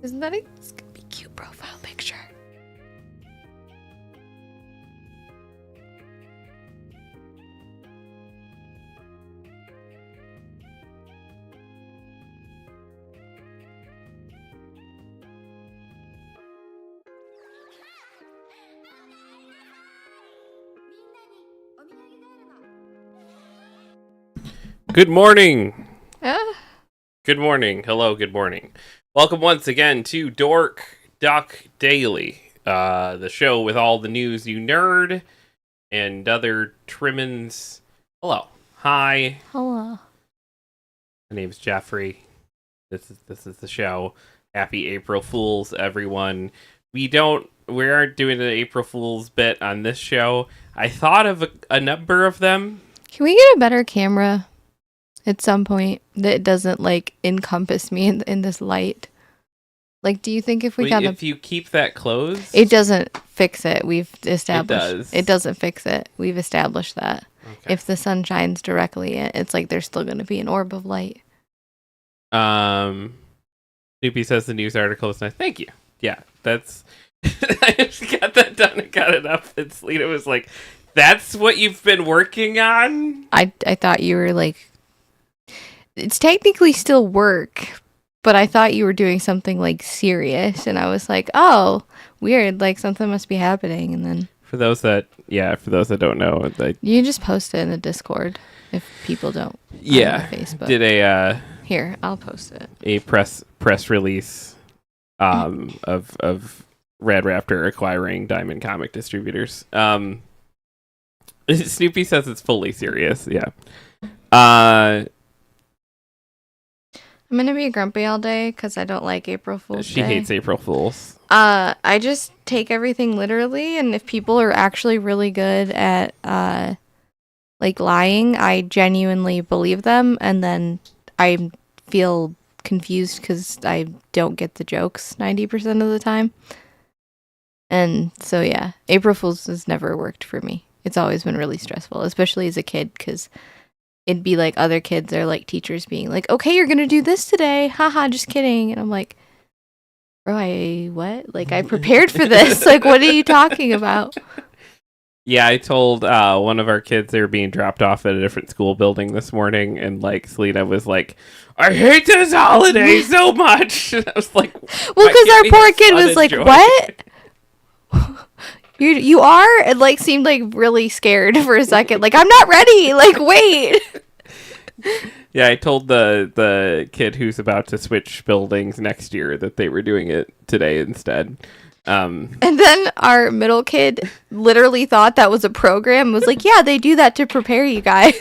Isn't that it's gonna be a cute profile picture? Good morning. Good morning. Hello, good morning. Welcome once again to Dork Duck Daily, the show with all the news you nerd and other trimmings. Hello. Hi. Hello. My name's Jeffrey. This is the show. Happy April Fools, everyone. We aren't doing an April Fools bit on this show. I thought of a number of them. Can we get a better camera at some point that doesn't encompass me in this light? Do you think if if you keep that closed, it doesn't fix it? We've established it does. It doesn't fix it. We've established that. Okay. If the sun shines directly, it's like there's still going to be an orb of light. Snoopy says the news article is nice. Thank you. Yeah, that's. I just got that done and got it up. And Selena was like, "That's what you've been working on." I thought you were it's technically still work, but I thought you were doing something serious, and I was like, "Oh, weird! Something must be happening." And then for those that don't know, you just post it in the Discord if people don't. Yeah, Facebook. Did a here? I'll post it. A press release of Red Raptor acquiring Diamond Comic Distributors. Snoopy says it's fully serious. Yeah. I'm gonna be grumpy all day because I don't like April Fool's She Day. hates April Fools. I just take everything literally, and if people are actually really good at lying, I genuinely believe them, and then I feel confused because I don't get the jokes 90% of the time. And so yeah, April Fool's has never worked for me. It's always been really stressful, especially as a kid, because it'd be like other kids are teachers being like, okay, you're gonna do this today, haha, just kidding. And I'm like, bro, what? I prepared for this. What are you talking about? Yeah, I told one of our kids they were being dropped off at a different school building this morning, and Selena was like, I hate this holiday so much. And I was like, well, because our poor kid was like, what? You are? And seemed really scared for a second. I'm not ready. Wait. Yeah, I told the kid who's about to switch buildings next year that they were doing it today instead. And then our middle kid literally thought that was a program. Was like, yeah, they do that to prepare you guys.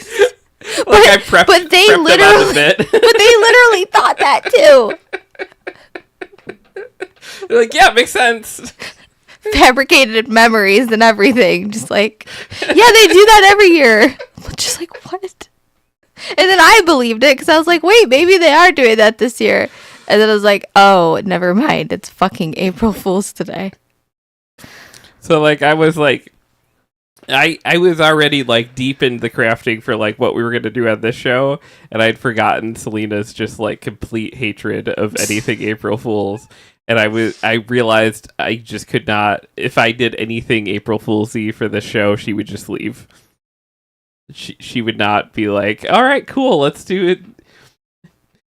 I prepped, but they prepped literally, them out a bit. But they literally thought that too. They're like, yeah, makes sense. Fabricated memories and everything. Just yeah, they do that every year. Just what? And then I believed it because I was like, wait, maybe they are doing that this year. And then I was like, oh, never mind. It's fucking April Fool's today. So I was I was already I in the crafting for what we were going to do on this show, and I'd forgotten Selena's just complete hatred of anything April Fool's. And I realized I just could not, if I did anything April Fool's-y for this show, she would just leave. She would not be like, all right, cool, let's do it.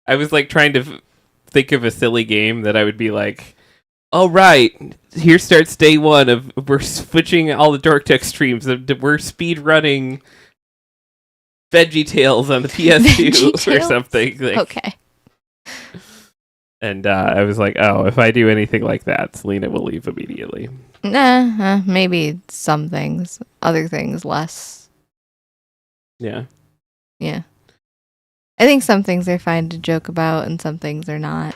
I was trying to think of a silly game that I would be like, all right, here starts day one of, we're switching all the Dork Tech streams, we're speed running Veggie Tales on the PS2 or something. Okay. And I was like, oh, if I do anything like that, Selena will leave immediately. Nah, maybe some things. Other things, less. Yeah. Yeah. I think some things are fine to joke about, and some things are not.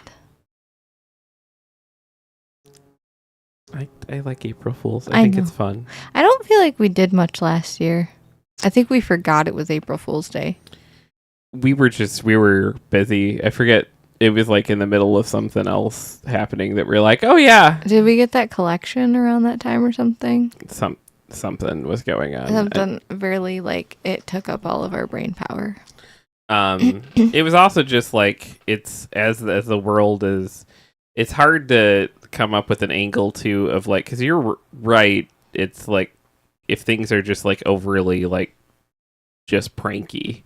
I like April Fools. I think it's fun. I don't feel like we did much last year. I think we forgot it was April Fool's Day. We were busy. I forget. It was in the middle of something else happening that we're like, oh yeah. Did we get that collection around that time or something? Something was going on. Something really it took up all of our brain power. It was also just it's as the world is it's hard to come up with an angle too of like, because you're right. It's like if things are just like overly like just pranky,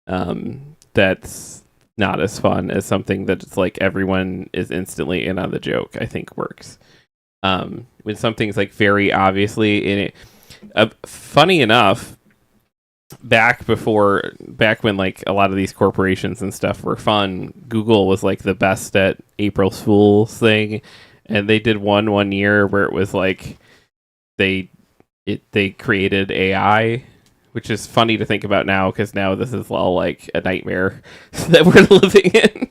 that's not as fun as something that's like everyone is instantly in on the joke. I think works. When something's like very obviously in it. Funny enough, back when like a lot of these corporations and stuff were fun, Google was like the best at April Fool's thing, and they did one year where it was like they created AI, which is funny to think about now because now this is all like a nightmare that we're living in.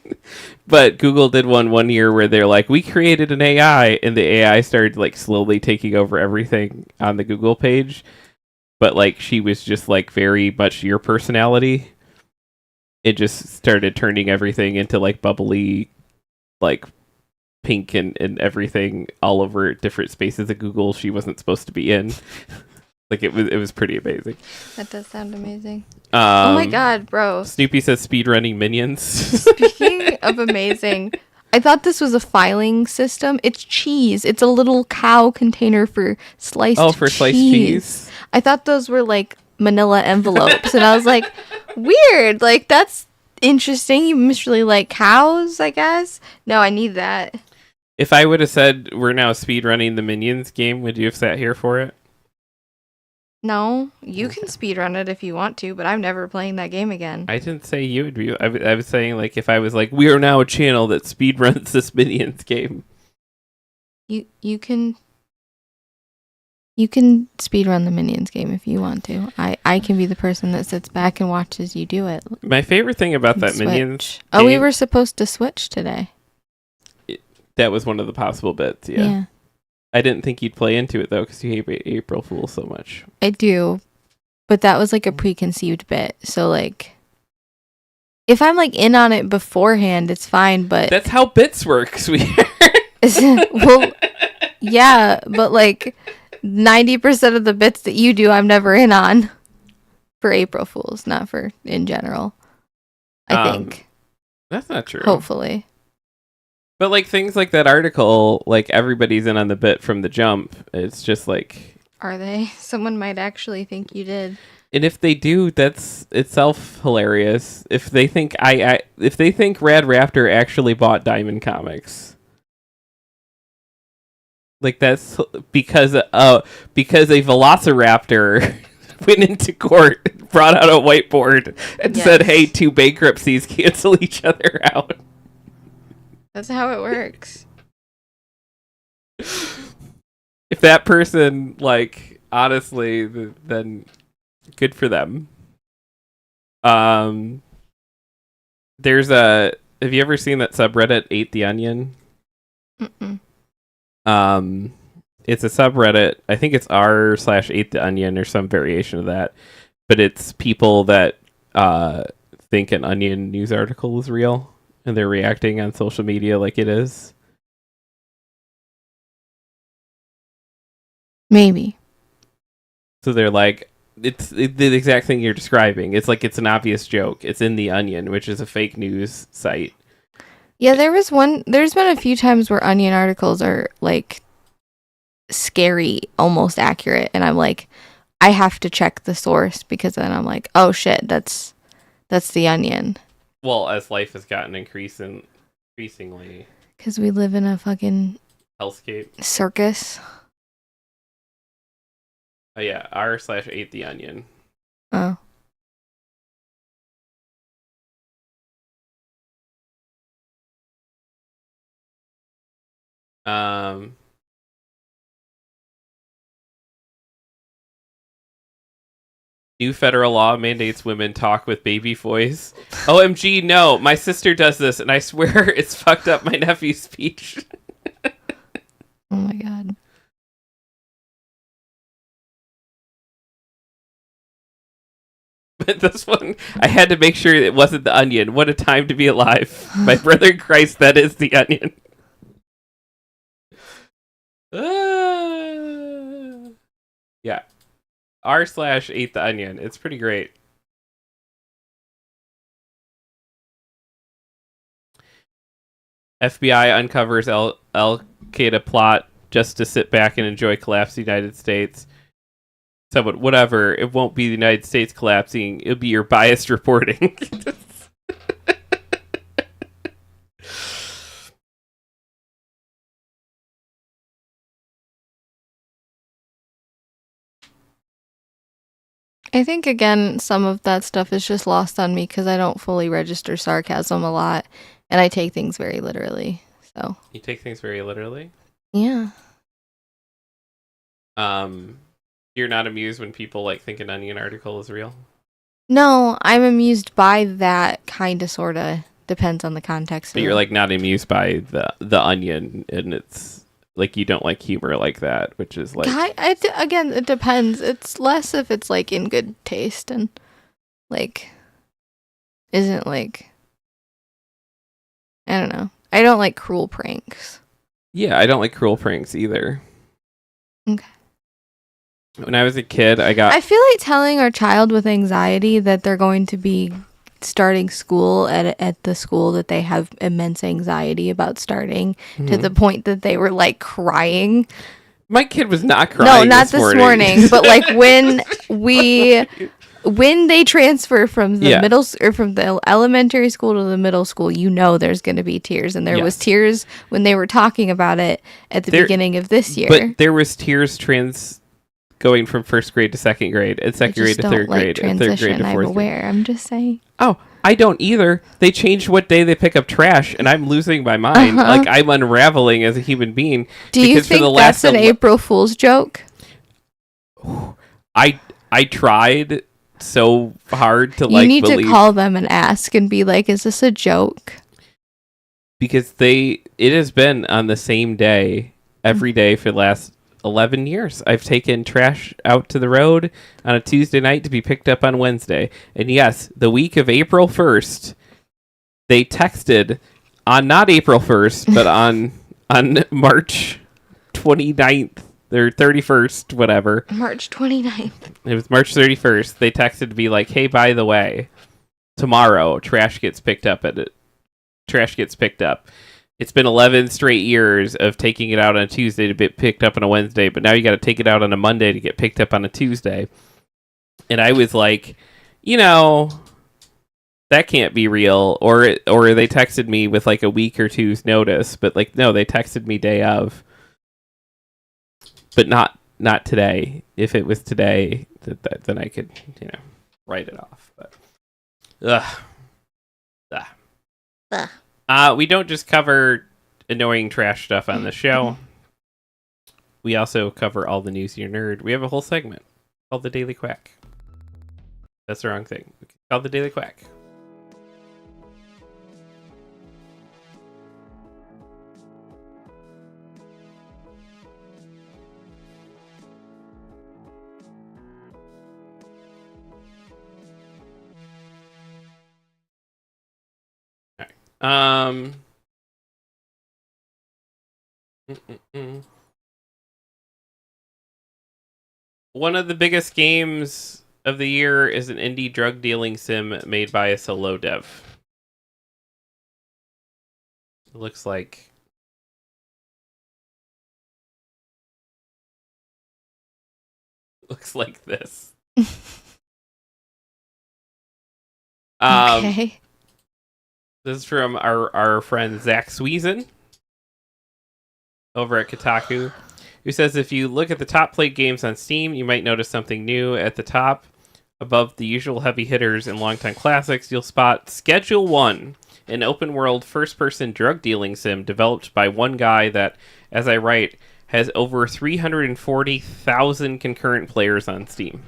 But Google did one year where they're like, we created an AI, and the AI started like slowly taking over everything on the Google page. But like she was just like very much your personality. It just started turning everything into like bubbly, like pink and everything all over different spaces of Google she wasn't supposed to be in. Like it was pretty amazing. That does sound amazing. Oh my god, bro. Snoopy says speedrunning Minions. Speaking of amazing, I thought this was a filing system. It's cheese. It's a little cow container for sliced cheese. Oh, for sliced cheese? I thought those were like manila envelopes, and I was like, weird. Like, that's interesting. You must really like cows, I guess. No, I need that. If I would have said we're now speedrunning the Minions game, would you have sat here for it? No, you can speedrun it if you want to, but I'm never playing that game again. I didn't say you would be. I was saying, like, if I was like, we are now a channel that speedruns this Minions game. You can speedrun the Minions game if you want to. I can be the person that sits back and watches you do it. My favorite thing about that Minions game, oh, we were supposed to switch today. That was one of the possible bits, yeah. I didn't think you'd play into it, though, because you hate April Fool so much. I do, but that was, like, a preconceived bit, so, like, if I'm, like, in on it beforehand, it's fine, but... That's how bits work, sweetheart. Well, yeah, but, like, 90% of the bits that you do, I'm never in on for April Fools, not for in general, I think. That's not true. Hopefully. But, like, things like that article, like, everybody's in on the bit from the jump. It's just, like... Are they? Someone might actually think you did. And if they do, that's itself hilarious. If they think if they think Rad Raptor actually bought Diamond Comics. Like, that's because a Velociraptor went into court, brought out a whiteboard, and said, hey, two bankruptcies cancel each other out. That's how it works. If that person, like, honestly, then good for them. There's have you ever seen that subreddit, Ate the Onion? Mm-mm. It's a subreddit. I think it's r/Ate the Onion or some variation of that. But it's people that think an Onion news article is real. And they're reacting on social media like it is. Maybe. So they're like, it's the exact thing you're describing. It's like it's an obvious joke. It's in The Onion, which is a fake news site. Yeah, there's been a few times where Onion articles are like scary, almost accurate. And I'm like, I have to check the source because then I'm like, oh shit, that's The Onion. Well, as life has gotten increasingly... Because we live in a fucking... hellscape. Circus. Oh, yeah. r/Ate the Onion. Oh. New federal law mandates women talk with baby voice. OMG, no. My sister does this, and I swear it's fucked up my nephew's speech. Oh my god. But this one, I had to make sure it wasn't The Onion. What a time to be alive. My brother in Christ, that is The Onion. Yeah. r/Ate the Onion. It's pretty great. FBI uncovers Al-Qaeda plot just to sit back and enjoy collapse the United States. So, but whatever, it won't be the United States collapsing. It'll be your biased reporting. I think, again, some of that stuff is just lost on me because I don't fully register sarcasm a lot, and I take things very literally. So You take things very literally? yeah. You're not amused when people like think an Onion article is real? No, I'm amused by that, kind of, sort of. Depends on the context. But you're like not amused by the Onion, and it's like you don't like humor like that, which is like again, it depends. It's less if it's like in good taste and like isn't like, I don't know. I don't like cruel pranks. Yeah, I don't like cruel pranks either. Okay. When I was a kid, I feel like telling our child with anxiety that they're going to be starting school at the school that they have immense anxiety about starting, to the point that they were like crying. My kid was not crying. No, not this morning, but like when they transfer from the from the elementary school to the middle school, you know there's going to be tears, and there was tears when they were talking about it at the beginning of this year. But there was tears going from first grade to second grade, and second grade to third grade, and third grade to fourth grade. I'm just saying. Oh, I don't either. They changed what day they pick up trash, and I'm losing my mind. Like, I'm unraveling as a human being. Do you think that's an April Fool's joke? I tried so hard to like. You need to call them and ask and be like, "Is this a joke?" Because it has been on the same day every day for the last 11 years. I've taken trash out to the road on a Tuesday night to be picked up on Wednesday. And yes, the week of April 1st, they texted on not April 1st, but on March 29th or 31st, whatever. March 29th. It was March 31st. They texted to be like, "Hey, by the way, tomorrow trash gets picked up Trash gets picked up. It's been 11 straight years of taking it out on a Tuesday to be picked up on a Wednesday, but now you got to take it out on a Monday to get picked up on a Tuesday." And I was like, that can't be real. Or they texted me with like a week or two's notice, but like, no, they texted me day of. But not today. If it was today, then I could, write it off. But, we don't just cover annoying trash stuff on the show. We also cover all the news you're nerd. We have a whole segment called the Daily Quack. That's the wrong thing. It's called the Daily Quack. One of the biggest games of the year is an indie drug dealing sim made by a solo dev. It looks like this. Okay. This is from our friend Zach Sweezen over at Kotaku, who says if you look at the top played games on Steam, you might notice something new at the top. Above the usual heavy hitters and longtime classics, you'll spot Schedule 1, an open-world first-person drug dealing sim developed by one guy that, as I write, has over 340,000 concurrent players on Steam.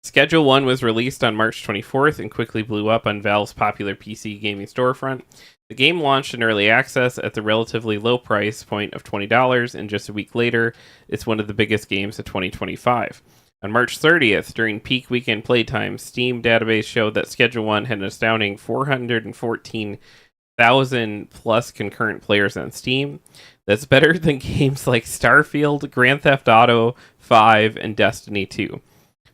Schedule 1 was released on March 24th and quickly blew up on Valve's popular PC gaming storefront. The game launched in early access at the relatively low price point of $20, and just a week later, it's one of the biggest games of 2025. On March 30th, during peak weekend playtime, Steam database showed that Schedule 1 had an astounding 414,000 plus concurrent players on Steam. That's better than games like Starfield, Grand Theft Auto 5, and Destiny 2.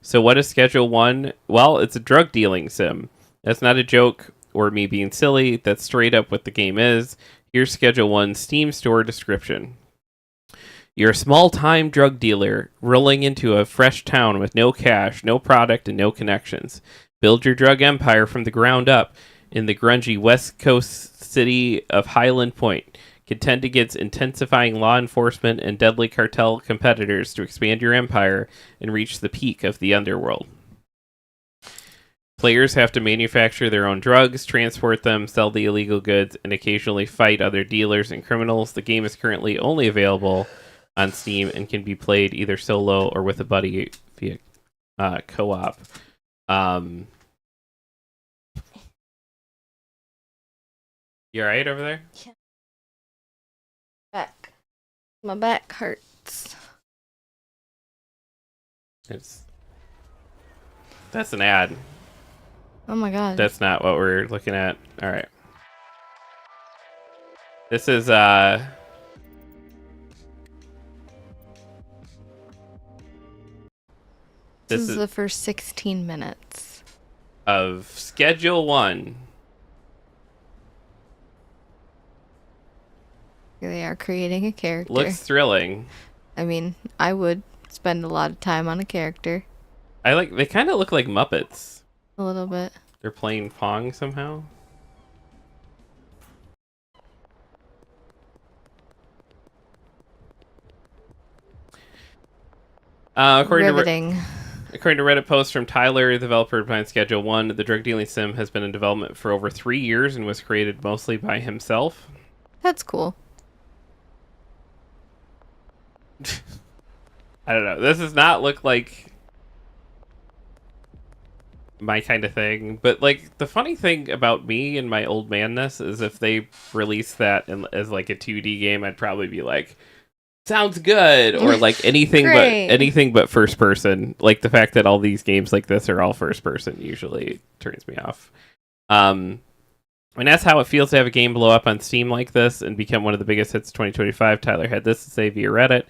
So what is Schedule 1? Well, it's a drug dealing sim. That's not a joke or me being silly. That's straight up what the game is. Here's Schedule 1 Steam Store description. You're a small-time drug dealer rolling into a fresh town with no cash, no product, and no connections. Build your drug empire from the ground up in the grungy West Coast city of Highland Point. Contend against intensifying law enforcement and deadly cartel competitors to expand your empire and reach the peak of the underworld. Players have to manufacture their own drugs, transport them, sell the illegal goods, and occasionally fight other dealers and criminals. The game is currently only available on Steam and can be played either solo or with a buddy via co-op. You alright over there? Yeah. Back. My back hurts. That's an ad. Oh my god. That's not what we're looking at. Alright. This is This is the first 16 minutes of Schedule 1. They are creating a character. Looks thrilling. I mean, I would spend a lot of time on a character. They kind of look like Muppets. A little bit. They're playing Pong somehow. According to Reddit post from Tyler, the developer behind Schedule 1, the drug dealing sim has been in development for over 3 years and was created mostly by himself. That's cool. I don't know. This does not look like my kind of thing. But, like, the funny thing about me and my old manness is if they release that as, like, a 2D game, I'd probably be like, sounds good, or like anything but first person. Like the fact that all these games like this are all first person usually turns me off. And that's how it feels to have a game blow up on Steam like this and become one of the biggest hits of 2025. Tyler had this to say via Reddit.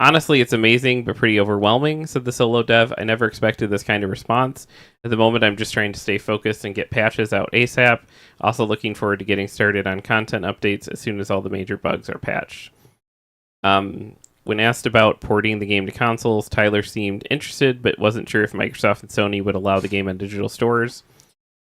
Honestly, it's amazing, but pretty overwhelming, said the solo dev. I never expected this kind of response. At the moment, I'm just trying to stay focused and get patches out ASAP. Also looking forward to getting started on content updates as soon as all the major bugs are patched. When asked about porting the game to consoles, Tyler seemed interested, but wasn't sure if Microsoft and Sony would allow the game on digital stores.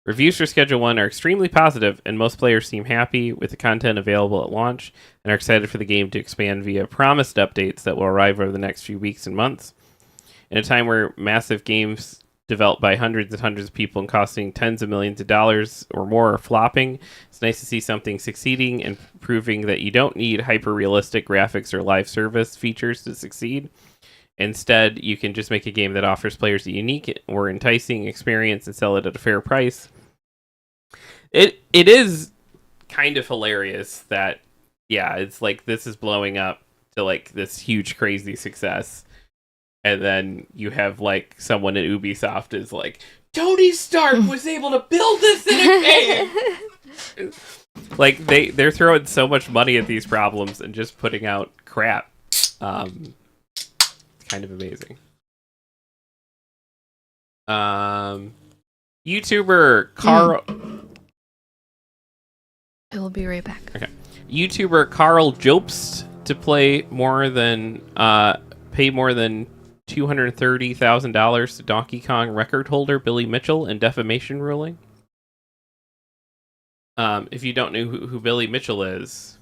Reviews for Schedule 1 are extremely positive, and most players seem happy with the content available at launch and are excited for the game to expand via promised updates that will arrive over the next few weeks and months. In a time where massive games developed by hundreds and hundreds of people and costing tens of millions of dollars or more are flopping, it's nice to see something succeeding and proving that you don't need hyper-realistic graphics or live service features to succeed. Instead, you can just make a game that offers players a unique or enticing experience and sell it at a fair price. It is kind of hilarious that, yeah, it's like this is blowing up to like this huge crazy success. And then you have like someone at Ubisoft is like, Tony Stark was able to build this in a game. Like they're throwing so much money at these problems and just putting out crap. It's kind of amazing. YouTuber Carl. I will be right back. Okay. YouTuber Carl Jobst to pay more than $230,000 to Donkey Kong record holder Billy Mitchell in defamation ruling. If you don't know who Billy Mitchell is,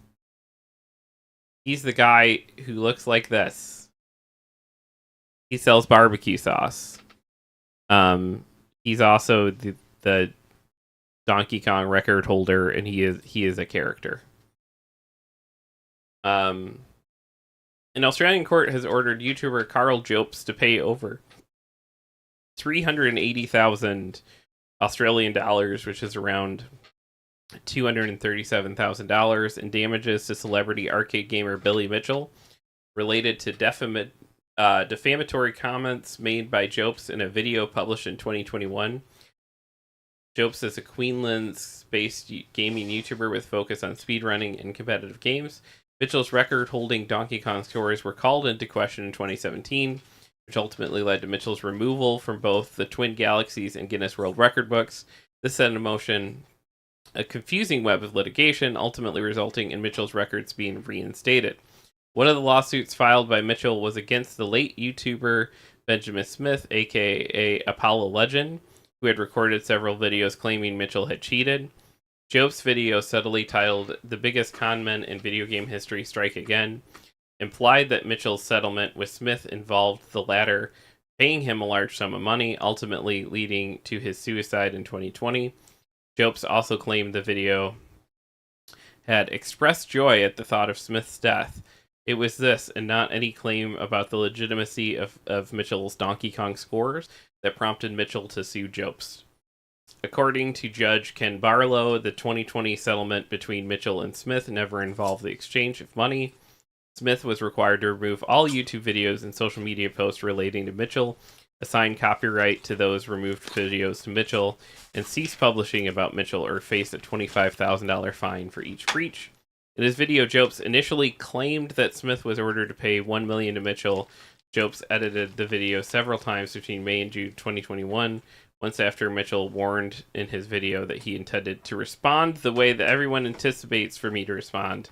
he's the guy who looks like this. He sells barbecue sauce. He's also the Donkey Kong record holder, and he is a character. An Australian court has ordered YouTuber Carl Jobst to pay over 380,000 Australian dollars, which is around $237,000, in damages to celebrity arcade gamer Billy Mitchell, related to defamatory comments made by Jobst in a video published in 2021. Jobst is a Queensland-based gaming YouTuber with focus on speedrunning and competitive games. Mitchell's record-holding Donkey Kong scores were called into question in 2017, which ultimately led to Mitchell's removal from both the Twin Galaxies and Guinness World Record books. This set in motion a confusing web of litigation, ultimately resulting in Mitchell's records being reinstated. One of the lawsuits filed by Mitchell was against the late YouTuber Benjamin Smith, aka Apollo Legend, who had recorded several videos claiming Mitchell had cheated. Jope's video, subtly titled "The Biggest Conmen in Video Game History Strike Again," implied that Mitchell's settlement with Smith involved the latter paying him a large sum of money, ultimately leading to his suicide in 2020. Jopes also claimed the video had expressed joy at the thought of Smith's death. It was this, and not any claim about the legitimacy of Mitchell's Donkey Kong scores, that prompted Mitchell to sue Jopes. According to Judge Ken Barlow, the 2020 settlement between Mitchell and Smith never involved the exchange of money. Smith was required to remove all YouTube videos and social media posts relating to Mitchell, assign copyright to those removed videos to Mitchell, and cease publishing about Mitchell or face a $25,000 fine for each breach. In his video, Jopes initially claimed that Smith was ordered to pay $1 million to Mitchell. Jopes edited the video several times between May and June 2021, once after Mitchell warned in his video that he intended to respond the way that everyone anticipates for me to respond,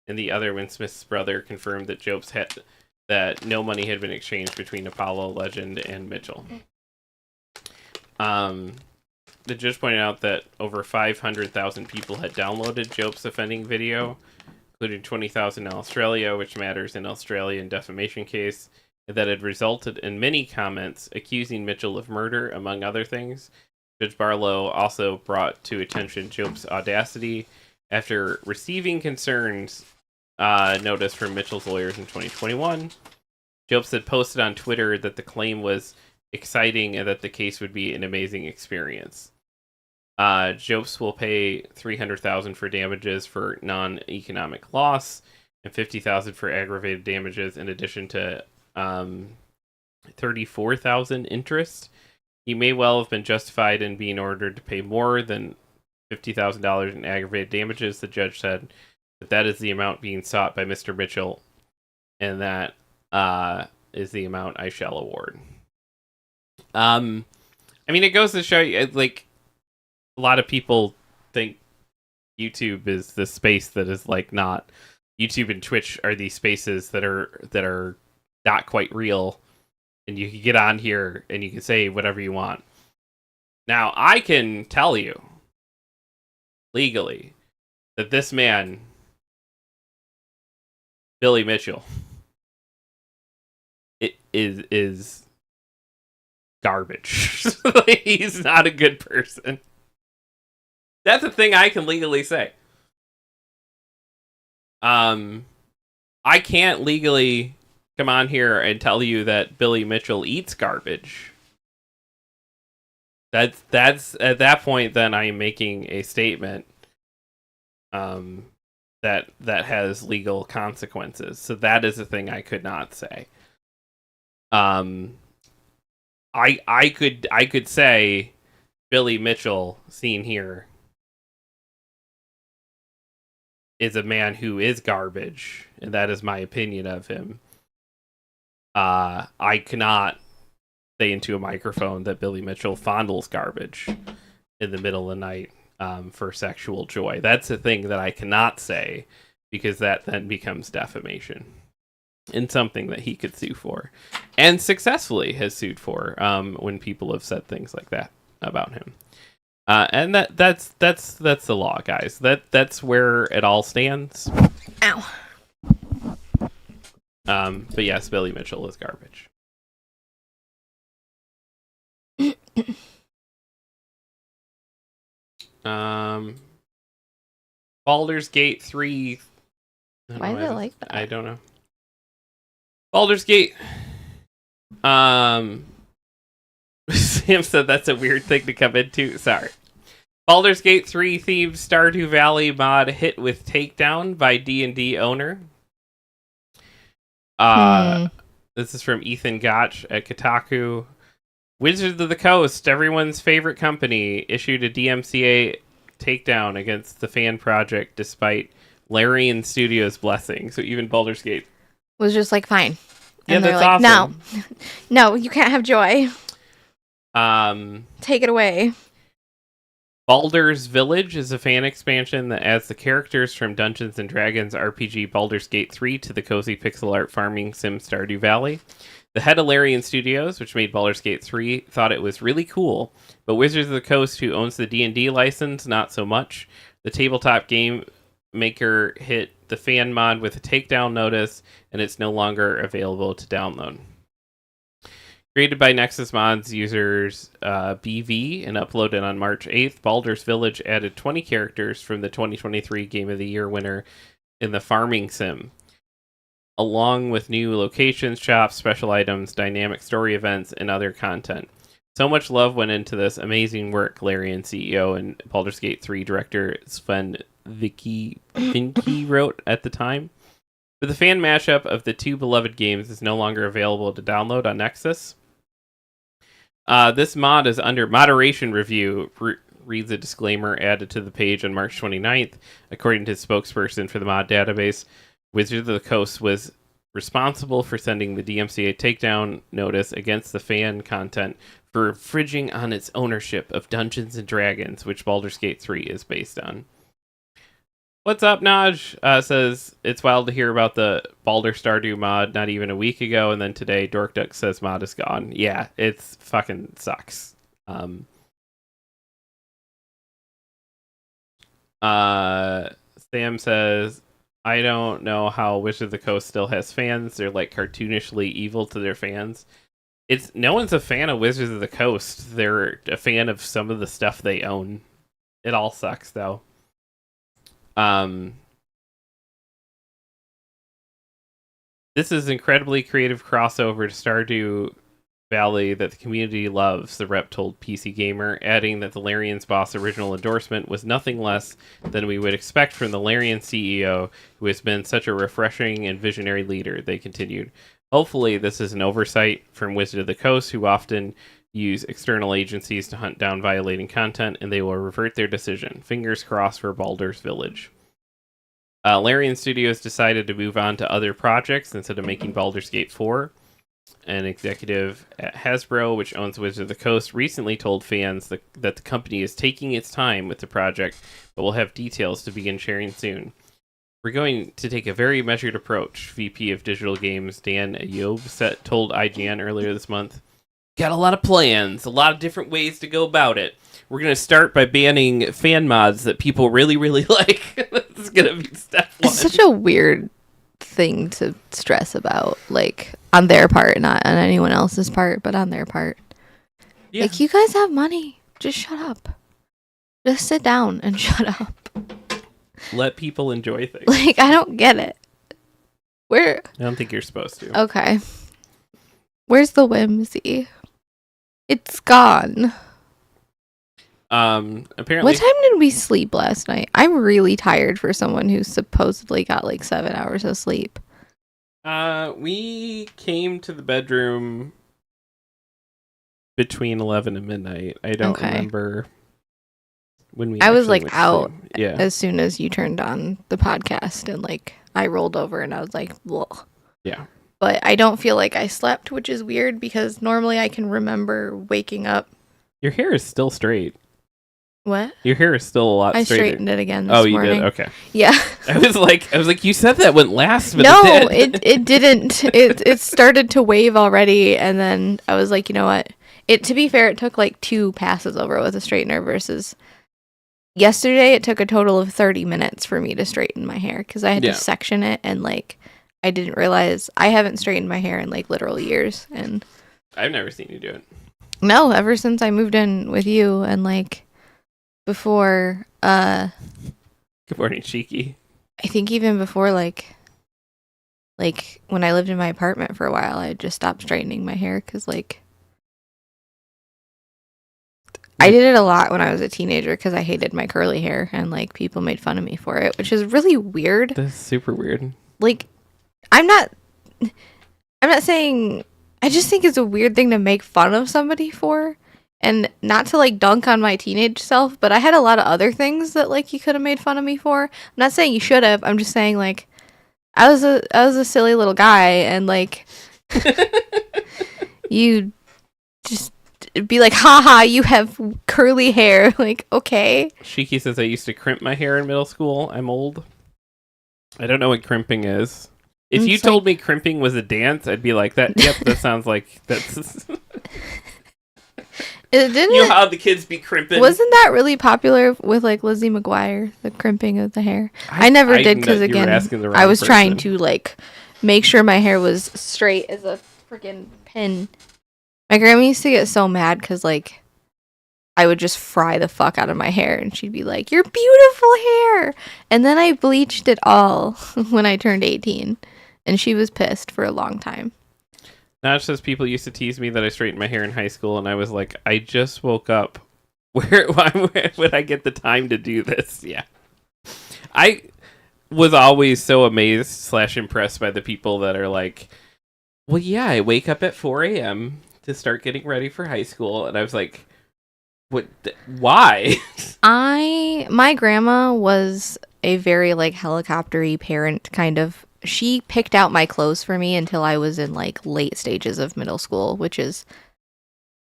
and the other when Smith's brother confirmed that Jopes had that no money had been exchanged between Apollo Legend and Mitchell. The judge pointed out that over 500,000 people had downloaded Jopes' offending video, including 20,000 in Australia, which matters in Australian defamation case, and that had resulted in many comments accusing Mitchell of murder, among other things. Judge Barlow also brought to attention Jopes' audacity after receiving concerns notice from Mitchell's lawyers in 2021. Jopes had posted on Twitter that the claim was exciting and that the case would be an amazing experience. Jopes will pay $300,000 for damages for non-economic loss and $50,000 for aggravated damages, in addition to $34,000 interest. He may well have been justified in being ordered to pay more than $50,000 in aggravated damages. The judge said that is the amount being sought by Mr. Mitchell, and that is the amount I shall award. I mean, it goes to show you, like, a lot of people think YouTube is the space that is like not. YouTube and Twitch are these spaces that are not quite real, and you can get on here and you can say whatever you want. Now, I can tell you legally that this man, Billy Mitchell, is garbage. He's not a good person. That's a thing I can legally say. I can't legally come on here and tell you that Billy Mitchell eats garbage. That's at that point, then I am making a statement that has legal consequences. So that is a thing I could not say. I could say Billy Mitchell, seen here, is a man who is garbage, and that is my opinion of him. I cannot say into a microphone that Billy Mitchell fondles garbage in the middle of the night for sexual joy. That's a thing that I cannot say, because that then becomes defamation, and something that he could sue for, and successfully has sued for when people have said things like that about him. And that's the law, guys. That's where it all stands. Ow. But yes, Billy Mitchell is garbage. Baldur's Gate 3. Why is it like that? I don't know. Baldur's Gate. Sam said that's a weird thing to come into. Sorry. Baldur's Gate 3 themed Stardew Valley mod hit with Takedown by D&D owner. This is from Ethan Gotch at Kotaku. Wizards of the Coast, everyone's favorite company, issued a DMCA takedown against the fan project despite Larian Studios' blessing. So even Baldur's Gate was just like, fine. Yeah, And they're that's like, awesome. No, you can't have joy. Take it away. Baldur's Village is a fan expansion that adds the characters from Dungeons & Dragons RPG Baldur's Gate 3 to the cozy pixel art farming sim Stardew Valley. The head of Larian Studios, which made Baldur's Gate 3, thought it was really cool, but Wizards of the Coast, who owns the D&D license, not so much. The tabletop game maker hit the fan mod with a takedown notice, and it's no longer available to download. Created by Nexus Mods users BV and uploaded on March 8th, Baldur's Village added 20 characters from the 2023 Game of the Year winner in the farming sim, along with new locations, shops, special items, dynamic story events, and other content. So much love went into this amazing work, Larian CEO and Baldur's Gate 3 director Sven Vinky wrote at the time. But the fan mashup of the two beloved games is no longer available to download on Nexus. This mod is under moderation review, reads a disclaimer added to the page on March 29th. According to spokesperson for the mod database, Wizards of the Coast was responsible for sending the DMCA takedown notice against the fan content for infringing on its ownership of Dungeons & Dragons, which Baldur's Gate 3 is based on. What's up, Naj? Says, it's wild to hear about the Baldur Stardew mod not even a week ago, and then today Dork Duck says mod is gone. Yeah, it's fucking sucks. Sam says, I don't know how Wizards of the Coast still has fans. They're like cartoonishly evil to their fans. No one's a fan of Wizards of the Coast. They're a fan of some of the stuff they own. It all sucks, though. This is incredibly creative crossover to Stardew Valley that the community loves, the rep told PC Gamer, adding that the Larian's boss' original endorsement was nothing less than we would expect from the Larian CEO, who has been such a refreshing and visionary leader, they continued. Hopefully this is an oversight from Wizard of the Coast, who often use external agencies to hunt down violating content, and they will revert their decision. Fingers crossed for Baldur's Village. Larian Studios decided to move on to other projects instead of making Baldur's Gate 4. An executive at Hasbro, which owns Wizards of the Coast, recently told fans that the company is taking its time with the project, but will have details to begin sharing soon. We're going to take a very measured approach, VP of Digital Games Dan Ayoub told IGN earlier this month. Got a lot of plans, a lot of different ways to go about it. We're going to start by banning fan mods that people really, really like. That's going to be step one. It's such a weird thing to stress about, like, on their part, not on anyone else's part, but on their part. Yeah. Like, you guys have money. Just shut up. Just sit down and shut up. Let people enjoy things. Like, I don't get it. I don't think you're supposed to. Okay. Where's the whimsy? It's gone. Apparently. What time did we sleep last night? I'm really tired for someone who supposedly got like 7 hours of sleep. We came to the bedroom between 11 and midnight. I don't remember when we. I was like out as soon as you turned on the podcast, and like I rolled over and I was like, "Whoa." Yeah. But I don't feel like I slept, which is weird because normally I can remember waking up. Your hair is still straight. What? Your hair is still a lot straighter. I straightened it again this morning. Oh, you did? Okay. Yeah. I was like, you said that wouldn't last, but no, it didn't. It started to wave already, and then I was like, you know what? To be fair, it took like 2 passes over with a straightener versus yesterday. It took a total of 30 minutes for me to straighten my hair because I had to section it, and like I didn't realize I haven't straightened my hair in like literal years, and I've never seen you do it. No, ever since I moved in with you, and like before. Good morning, Cheeky. I think even before like when I lived in my apartment for a while, I just stopped straightening my hair because like I did it a lot when I was a teenager because I hated my curly hair, and like people made fun of me for it, which is really weird. That's super weird. Like I'm not saying, I just think it's a weird thing to make fun of somebody for, and not to like dunk on my teenage self, but I had a lot of other things that like you could have made fun of me for. I'm not saying you should have. I'm just saying like I was a silly little guy, and like you just be like, haha, you have curly hair. Like, okay. Shiki says I used to crimp my hair in middle school. I'm old. I don't know what crimping is. If you told me crimping was a dance, I'd be like, that. Yep, that sounds like that's. It didn't. You know how the kids be crimping? Wasn't that really popular with like Lizzie McGuire, the crimping of the hair? I never did because again, I was trying to like make sure my hair was straight as a freaking pin. My grandma used to get so mad because like I would just fry the fuck out of my hair, and she'd be like, "Your beautiful hair," and then I bleached it all when I turned 18, and she was pissed for a long time. Notch says people used to tease me that I straightened my hair in high school, and I was like, I just woke up. Where would I get the time to do this? Yeah. I was always so amazed / impressed by the people that are like, well, yeah, I wake up at 4 a.m. to start getting ready for high school. And I was like, what? Why? My grandma was a very like helicopter-y parent kind of. She picked out my clothes for me until I was in like late stages of middle school, which is,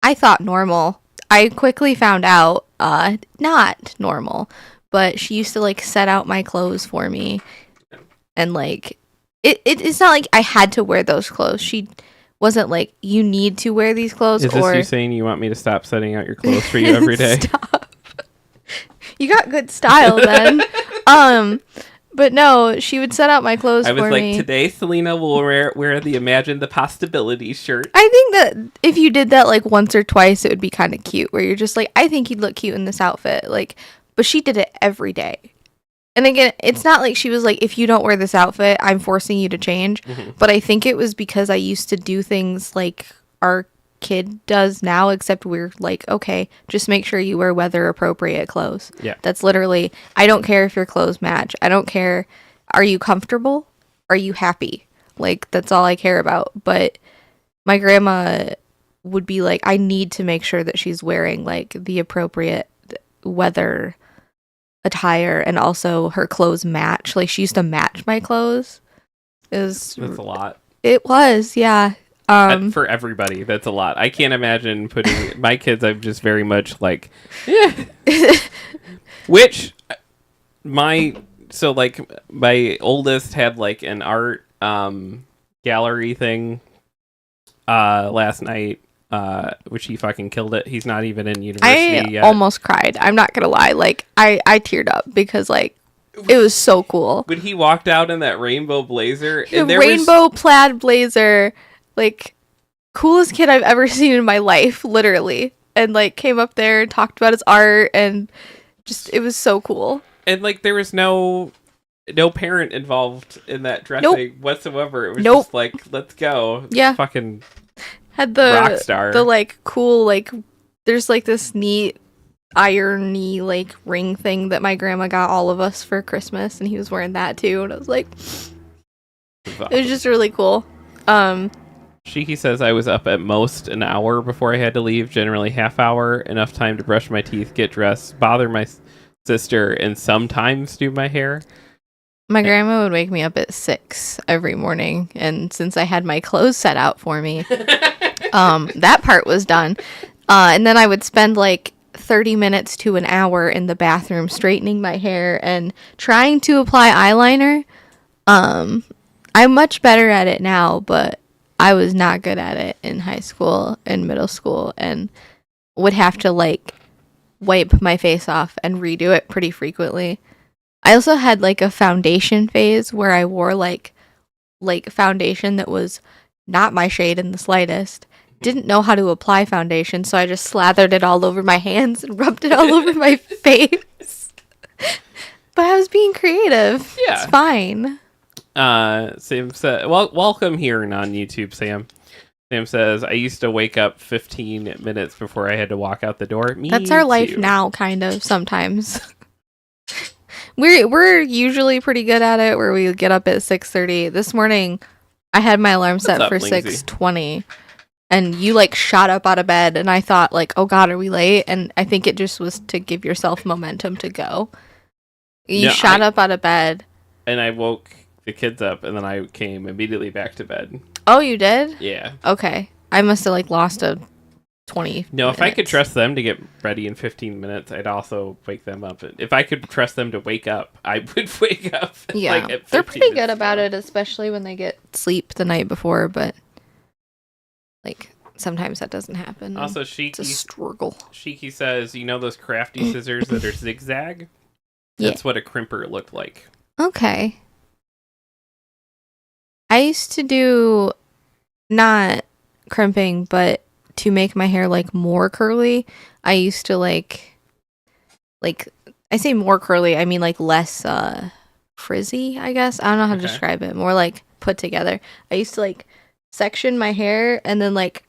I thought, normal. I quickly found out not normal, but she used to like set out my clothes for me, and like it's not like I had to wear those clothes. She wasn't like, you need to wear these clothes. Is this you saying you want me to stop setting out your clothes for you every day? Stop. You got good style then. But no, she would set out my clothes for me. I was like, today Selena will wear the Imagine the Possibilities shirt. I think that if you did that like once or twice, it would be kind of cute, where you're just like, I think you'd look cute in this outfit. Like, but she did it every day. And again, it's not like she was like, if you don't wear this outfit, I'm forcing you to change. Mm-hmm. But I think it was because I used to do things like our kid does now, except we're like, okay, just make sure you wear weather appropriate clothes. Yeah, that's literally, I don't care if your clothes match. I don't care, are you comfortable, are you happy? Like, that's all I care about. But my grandma would be like, I need to make sure that she's wearing like the appropriate weather attire, and also her clothes match. Like, she used to match my clothes. That's a lot. It was, yeah. For everybody, that's a lot. I can't imagine putting my kids. I'm just very much like, yeah. Which my oldest had like an art gallery thing last night, which he fucking killed it. He's not even in university yet. I almost cried. I'm not gonna lie. Like I teared up because like it was so cool. When he walked out in that rainbow blazer, and rainbow plaid blazer. Like, coolest kid I've ever seen in my life, literally. And, like, came up there and talked about his art, and just, it was so cool. And, like, there was no parent involved in that dressing whatsoever. It was just like, let's go. Yeah. Fucking had the rock star. The, like, cool, like, there's, like, this neat irony, like, ring thing that my grandma got all of us for Christmas, and he was wearing that, too. And I was like, it was just really cool. Shiki says I was up at most an hour before I had to leave, generally half hour, enough time to brush my teeth, get dressed, bother my sister, and sometimes do my hair. My grandma would wake me up at 6 every morning, and since I had my clothes set out for me, that part was done. And then I would spend like 30 minutes to an hour in the bathroom straightening my hair and trying to apply eyeliner. I'm much better at it now, but I was not good at it in high school and middle school, and would have to like wipe my face off and redo it pretty frequently. I also had like a foundation phase where I wore like foundation that was not my shade in the slightest. Didn't know how to apply foundation, so I just slathered it all over my hands and rubbed it all over my face. But I was being creative. Yeah. It's fine. Sam said, well, welcome here on YouTube, Sam. Sam says, I used to wake up 15 minutes before I had to walk out the door. That's our life now, kind of, sometimes. We're usually pretty good at it, where we get up at 6:30. This morning, I had my alarm set for 6:20, and you, like, shot up out of bed, and I thought, like, oh god, are we late? And I think it just was to give yourself momentum to go. You shot up out of bed. And I woke the kids up, and then I came immediately back to bed. Oh, you did? Yeah. Okay. I must have like lost a 20 No, if I could minutes. trust them to get ready in 15 minutes, I'd also wake them up. If I could trust them to wake up, I would wake up. Yeah, like, at they're 15 pretty good minutes about ago. it, especially when they get sleep the night before, but like sometimes that doesn't happen. Also, It's a Shiki struggle. says, you know those crafty scissors that are zigzag? That's what a crimper looked like. Okay. I used to do not crimping, but to make my hair like more curly, I used to like I say more curly, I mean like less frizzy, I guess. I don't know how to Okay. describe it. More like put together. I used to like section my hair and then like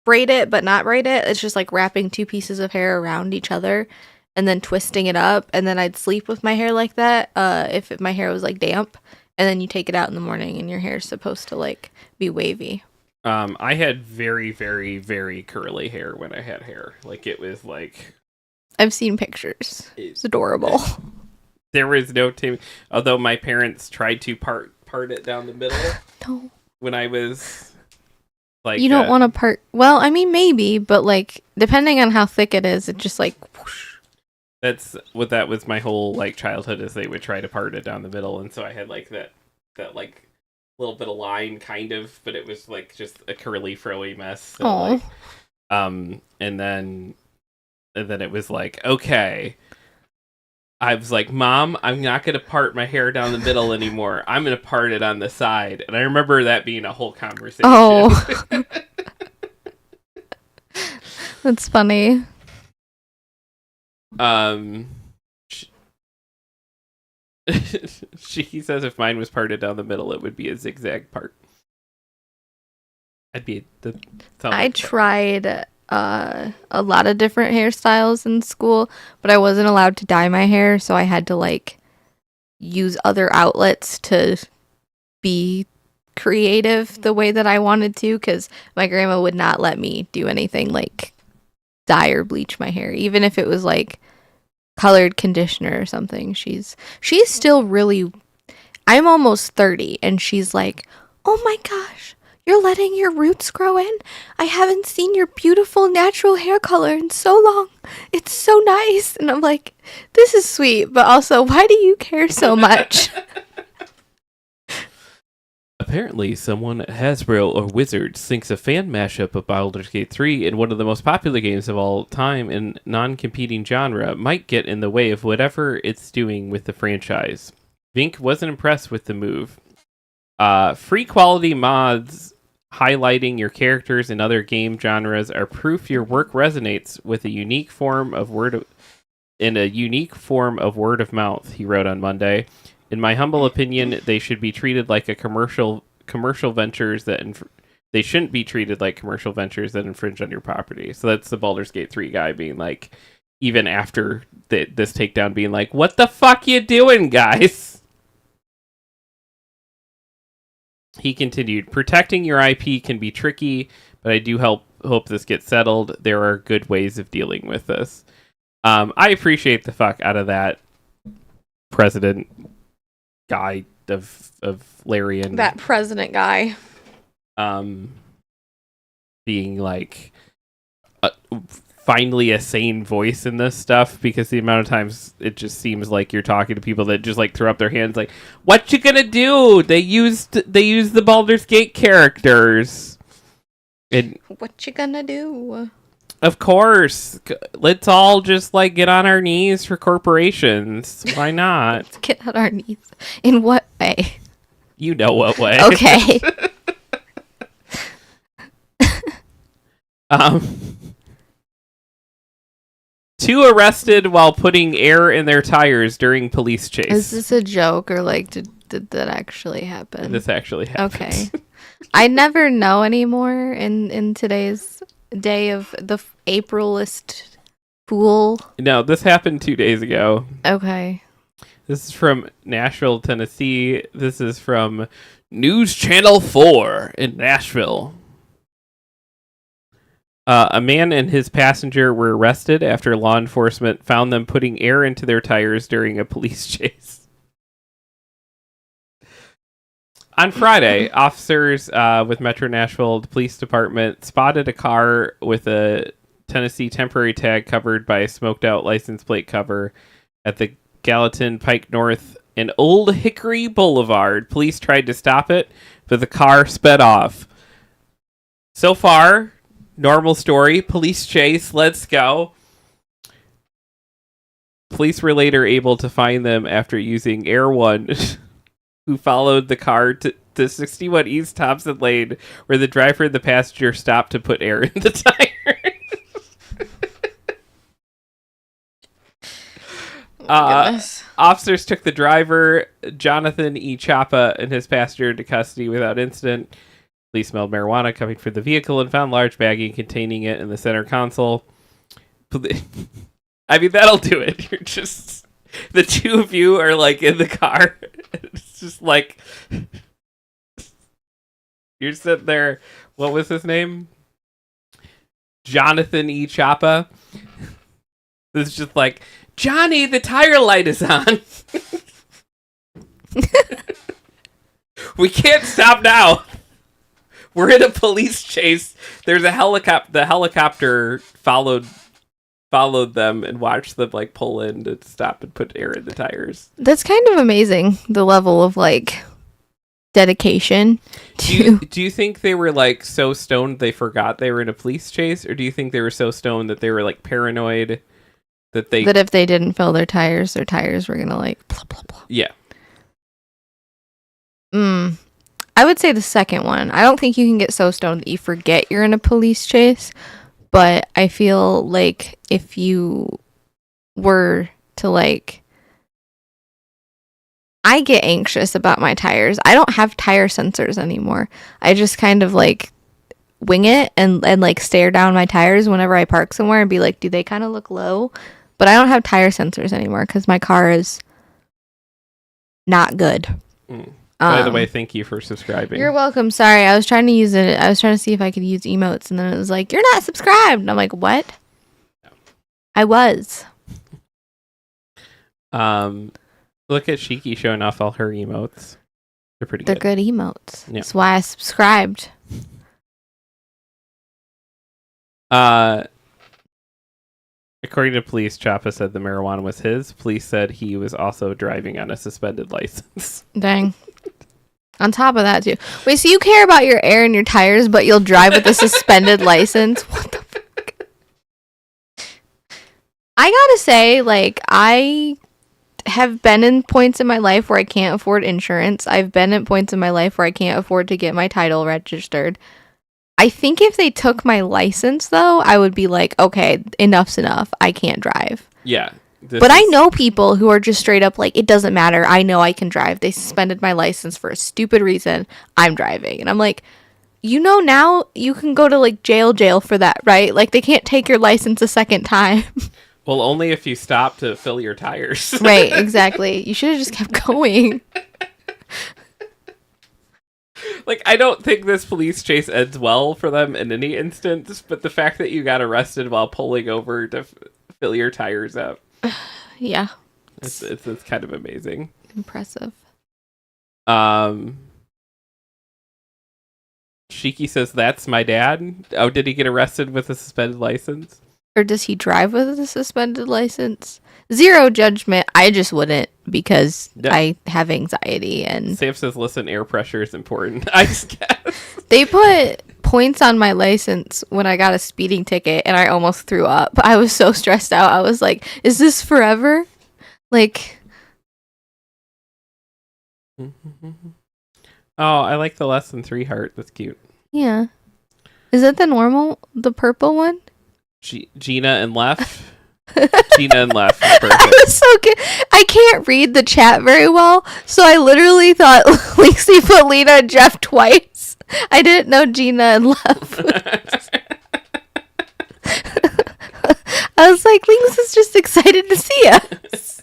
braid it but not braid it. It's just like wrapping two pieces of hair around each other and then twisting it up, and then I'd sleep with my hair like that if my hair was like damp, and then you take it out in the morning and your hair's supposed to like be wavy. I had very, very, very curly hair when I had hair. Like, it was like... I've seen pictures. It's adorable. There was no team. Although my parents tried to part it down the middle No. when I was... like, You don't want to part. Well, I mean, maybe, but like, depending on how thick it is, it just like whoosh. That was my whole like childhood, is they would try to part it down the middle, and so I had like that like little bit of line kind of, but it was like just a curly frilly mess. So, like, and then it was like, okay. I was like, Mom, I'm not going to part my hair down the middle anymore. I'm going to part it on the side. And I remember that being a whole conversation. Oh. That's funny. She says if mine was parted down the middle, it would be a zigzag part. I tried a lot of different hairstyles in school, but I wasn't allowed to dye my hair, so I had to like use other outlets to be creative the way that I wanted to, because my grandma would not let me do anything like dye or bleach my hair, even if it was like colored conditioner or something. She's still really... I'm almost 30 and she's like, oh my gosh, you're letting your roots grow in? I haven't seen your beautiful natural hair color in so long. It's so nice. And I'm like, this is sweet, but also, why do you care so much? Apparently, someone at Hasbro or Wizards thinks a fan mashup of Baldur's Gate 3 in one of the most popular games of all time in non-competing genre might get in the way of whatever it's doing with the franchise. Vink wasn't impressed with the move. Free quality mods highlighting your characters in other game genres are proof your work resonates with a unique form of word of mouth, he wrote on Monday. In my humble opinion, they should be treated like a commercial ventures that they shouldn't be treated like commercial ventures that infringe on your property. So that's the Baldur's Gate 3 guy being like, even after this takedown, being like, what the fuck you doing, guys? He continued, protecting your IP can be tricky, but I do hope this gets settled. There are good ways of dealing with this. I appreciate the fuck out of that president guy of Larian. That president guy. Being like finally a sane voice in this stuff, because the amount of times it just seems like you're talking to people that just like throw up their hands like, what you gonna do? They used the Baldur's Gate characters. And what you gonna do? Of course, let's all just like get on our knees for corporations. Why not? Let's get on our knees. In what way? You know what way. Okay. Two arrested while putting air in their tires during police chase. Is this a joke, or like did that actually happen? This actually happened. Okay. I never know anymore in today's day of the Aprilist fool. No, this happened 2 days ago. Okay. This is from Nashville, Tennessee. This is from News Channel 4 in Nashville. A man and his passenger were arrested after law enforcement found them putting air into their tires during a police chase. On Friday, officers with Metro Nashville Police Department spotted a car with a Tennessee temporary tag covered by a smoked out license plate cover at the Gallatin Pike North and Old Hickory Boulevard. Police tried to stop it, but the car sped off. So far, normal story. Police chase. Let's go. Police were later able to find them after using Air One, who followed the car to 61 East Thompson Lane, where the driver and the passenger stopped to put air in the tire. Officers took the driver, Jonathan E. Chapa, and his passenger into custody without incident. Police smelled marijuana coming from the vehicle and found large bagging containing it in the center console. I mean, that'll do it. You're just... The two of you are, like, in the car. It's just, like... You're sitting there... What was his name? Jonathan E. Chapa. It's just like, Johnny, the tire light is on. We can't stop now. We're in a police chase. There's a helicopter. The helicopter followed them and watched them like pull in to stop and put air in the tires. That's kind of amazing, the level of like dedication. Do you think they were like so stoned they forgot they were in a police chase, or do you think they were so stoned that they were like paranoid that if they didn't fill their tires were gonna like blah blah blah? Yeah. I would say the second one. I don't think you can get so stoned that you forget you're in a police chase, but I feel like if you were to like... I get anxious about my tires. I don't have tire sensors anymore. I just kind of like wing it and like stare down my tires whenever I park somewhere and be like, do they kind of look low? But I don't have tire sensors anymore because my car is not good. By the way, thank you for subscribing. You're welcome. Sorry, I was trying to use it. I was trying to see if I could use emotes, and then it was like, you're not subscribed. And I'm like, what? No. I was. Look at Shiki showing off all her emotes. They're pretty good. They're good emotes. Yeah. That's why I subscribed. According to police, Chapa said the marijuana was his. Police said he was also driving on a suspended license. Dang. On top of that, too. Wait, so you care about your air in your tires, but you'll drive with a suspended license? What the fuck? I gotta say, like, I have been in points in my life where I can't afford insurance. I've been at points in my life where I can't afford to get my title registered. I think if they took my license, though, I would be like, okay, enough's enough. I can't drive. Yeah. But I know people who are just straight up like, it doesn't matter. I know I can drive. They suspended my license for a stupid reason. I'm driving. And I'm like, you know, now you can go to like jail for that, right? Like they can't take your license a second time. Well, only if you stop to fill your tires. Right, exactly. You should have just kept going. Like, I don't think this police chase ends well for them in any instance, but the fact that you got arrested while pulling over to fill your tires up. Yeah. It's kind of amazing. Impressive. Shiki says, that's my dad. Oh, did he get arrested with a suspended license? Or does he drive with a suspended license? Zero judgment. I just wouldn't because I have anxiety. And Sam says, listen, air pressure is important. I just guess. They put points on my license when I got a speeding ticket and I almost threw up. I was so stressed out. I was like, is this forever? Like... Oh, I like the less than 3 heart. That's cute. Yeah. Is that the purple one? Gina and Left. Gina and Left. Perfect. I was so good. I can't read the chat very well, so I literally thought Lexi put Lena and Jeff twice. I didn't know Gina and Left. I was like, Lynx is just excited to see us.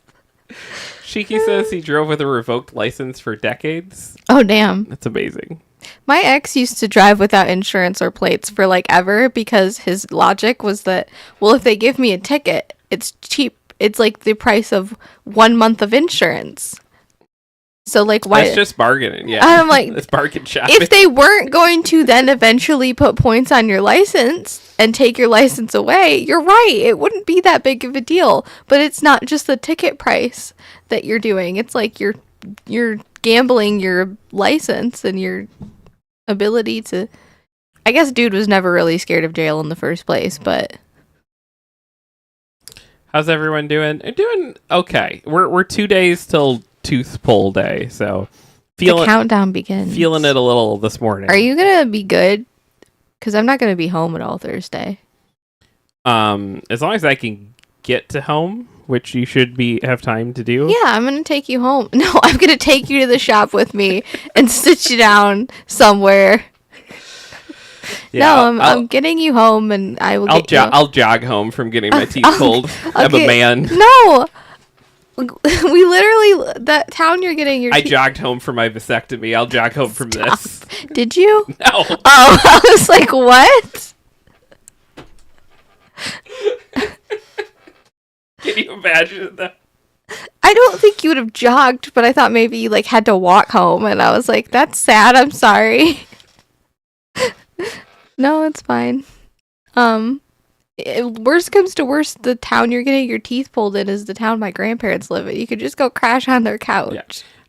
Shiki says he drove with a revoked license for decades. Oh, damn. That's amazing. My ex used to drive without insurance or plates for like ever because his logic was that, well, if they give me a ticket, it's cheap. It's like the price of 1 month of insurance. So like, why? That's just bargaining. Yeah, I'm like, it's bargain shopping. if they weren't going to then eventually put points on your license and take your license away, you're right. It wouldn't be that big of a deal. But it's not just the ticket price that you're doing. It's like you're gambling your license and your ability to. I guess dude was never really scared of jail in the first place, but. How's everyone doing? Doing okay. We're 2 days till tooth pull day, so The countdown begins. Feeling it a little this morning. Are you gonna be good? Because I'm not gonna be home at all Thursday. As long as I can get to home, which you should have time to do. Yeah, I'm gonna take you home. No, I'm gonna take you to the shop with me and sit you down somewhere. Yeah, no, I'm getting you home, and I will. I'll jog home from getting my teeth pulled. I'm a man. No, we literally that town you're getting your. I jogged home from my vasectomy. I'll jog home from this. Did you? No. Oh, I was like, what? Can you imagine that? I don't think you would have jogged, but I thought maybe you like had to walk home, and I was like, that's sad. I'm sorry. No, it's fine. Worst comes to worst, the town you're getting your teeth pulled in is the town my grandparents live in. You could just go crash on their couch. Yeah.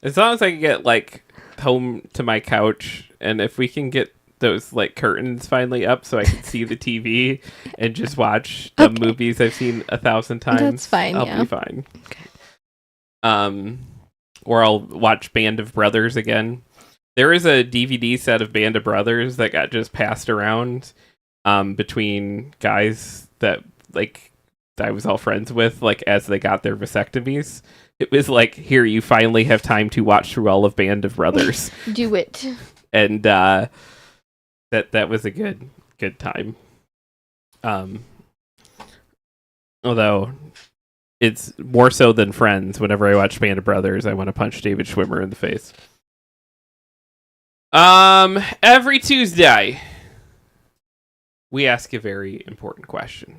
As long as I can get like home to my couch, and if we can get those like curtains finally up so I can see the TV and just watch the movies I've seen 1,000 times, that's fine. I'll be fine. Okay. Or I'll watch Band of Brothers again. There is a DVD set of Band of Brothers that got just passed around between guys that like I was all friends with, like as they got their vasectomies. It was like, here, you finally have time to watch through all of Band of Brothers. Do it. And that was a good time. Although it's more so than Friends. Whenever I watch Band of Brothers, I want to punch David Schwimmer in the face. Every Tuesday, we ask a very important question.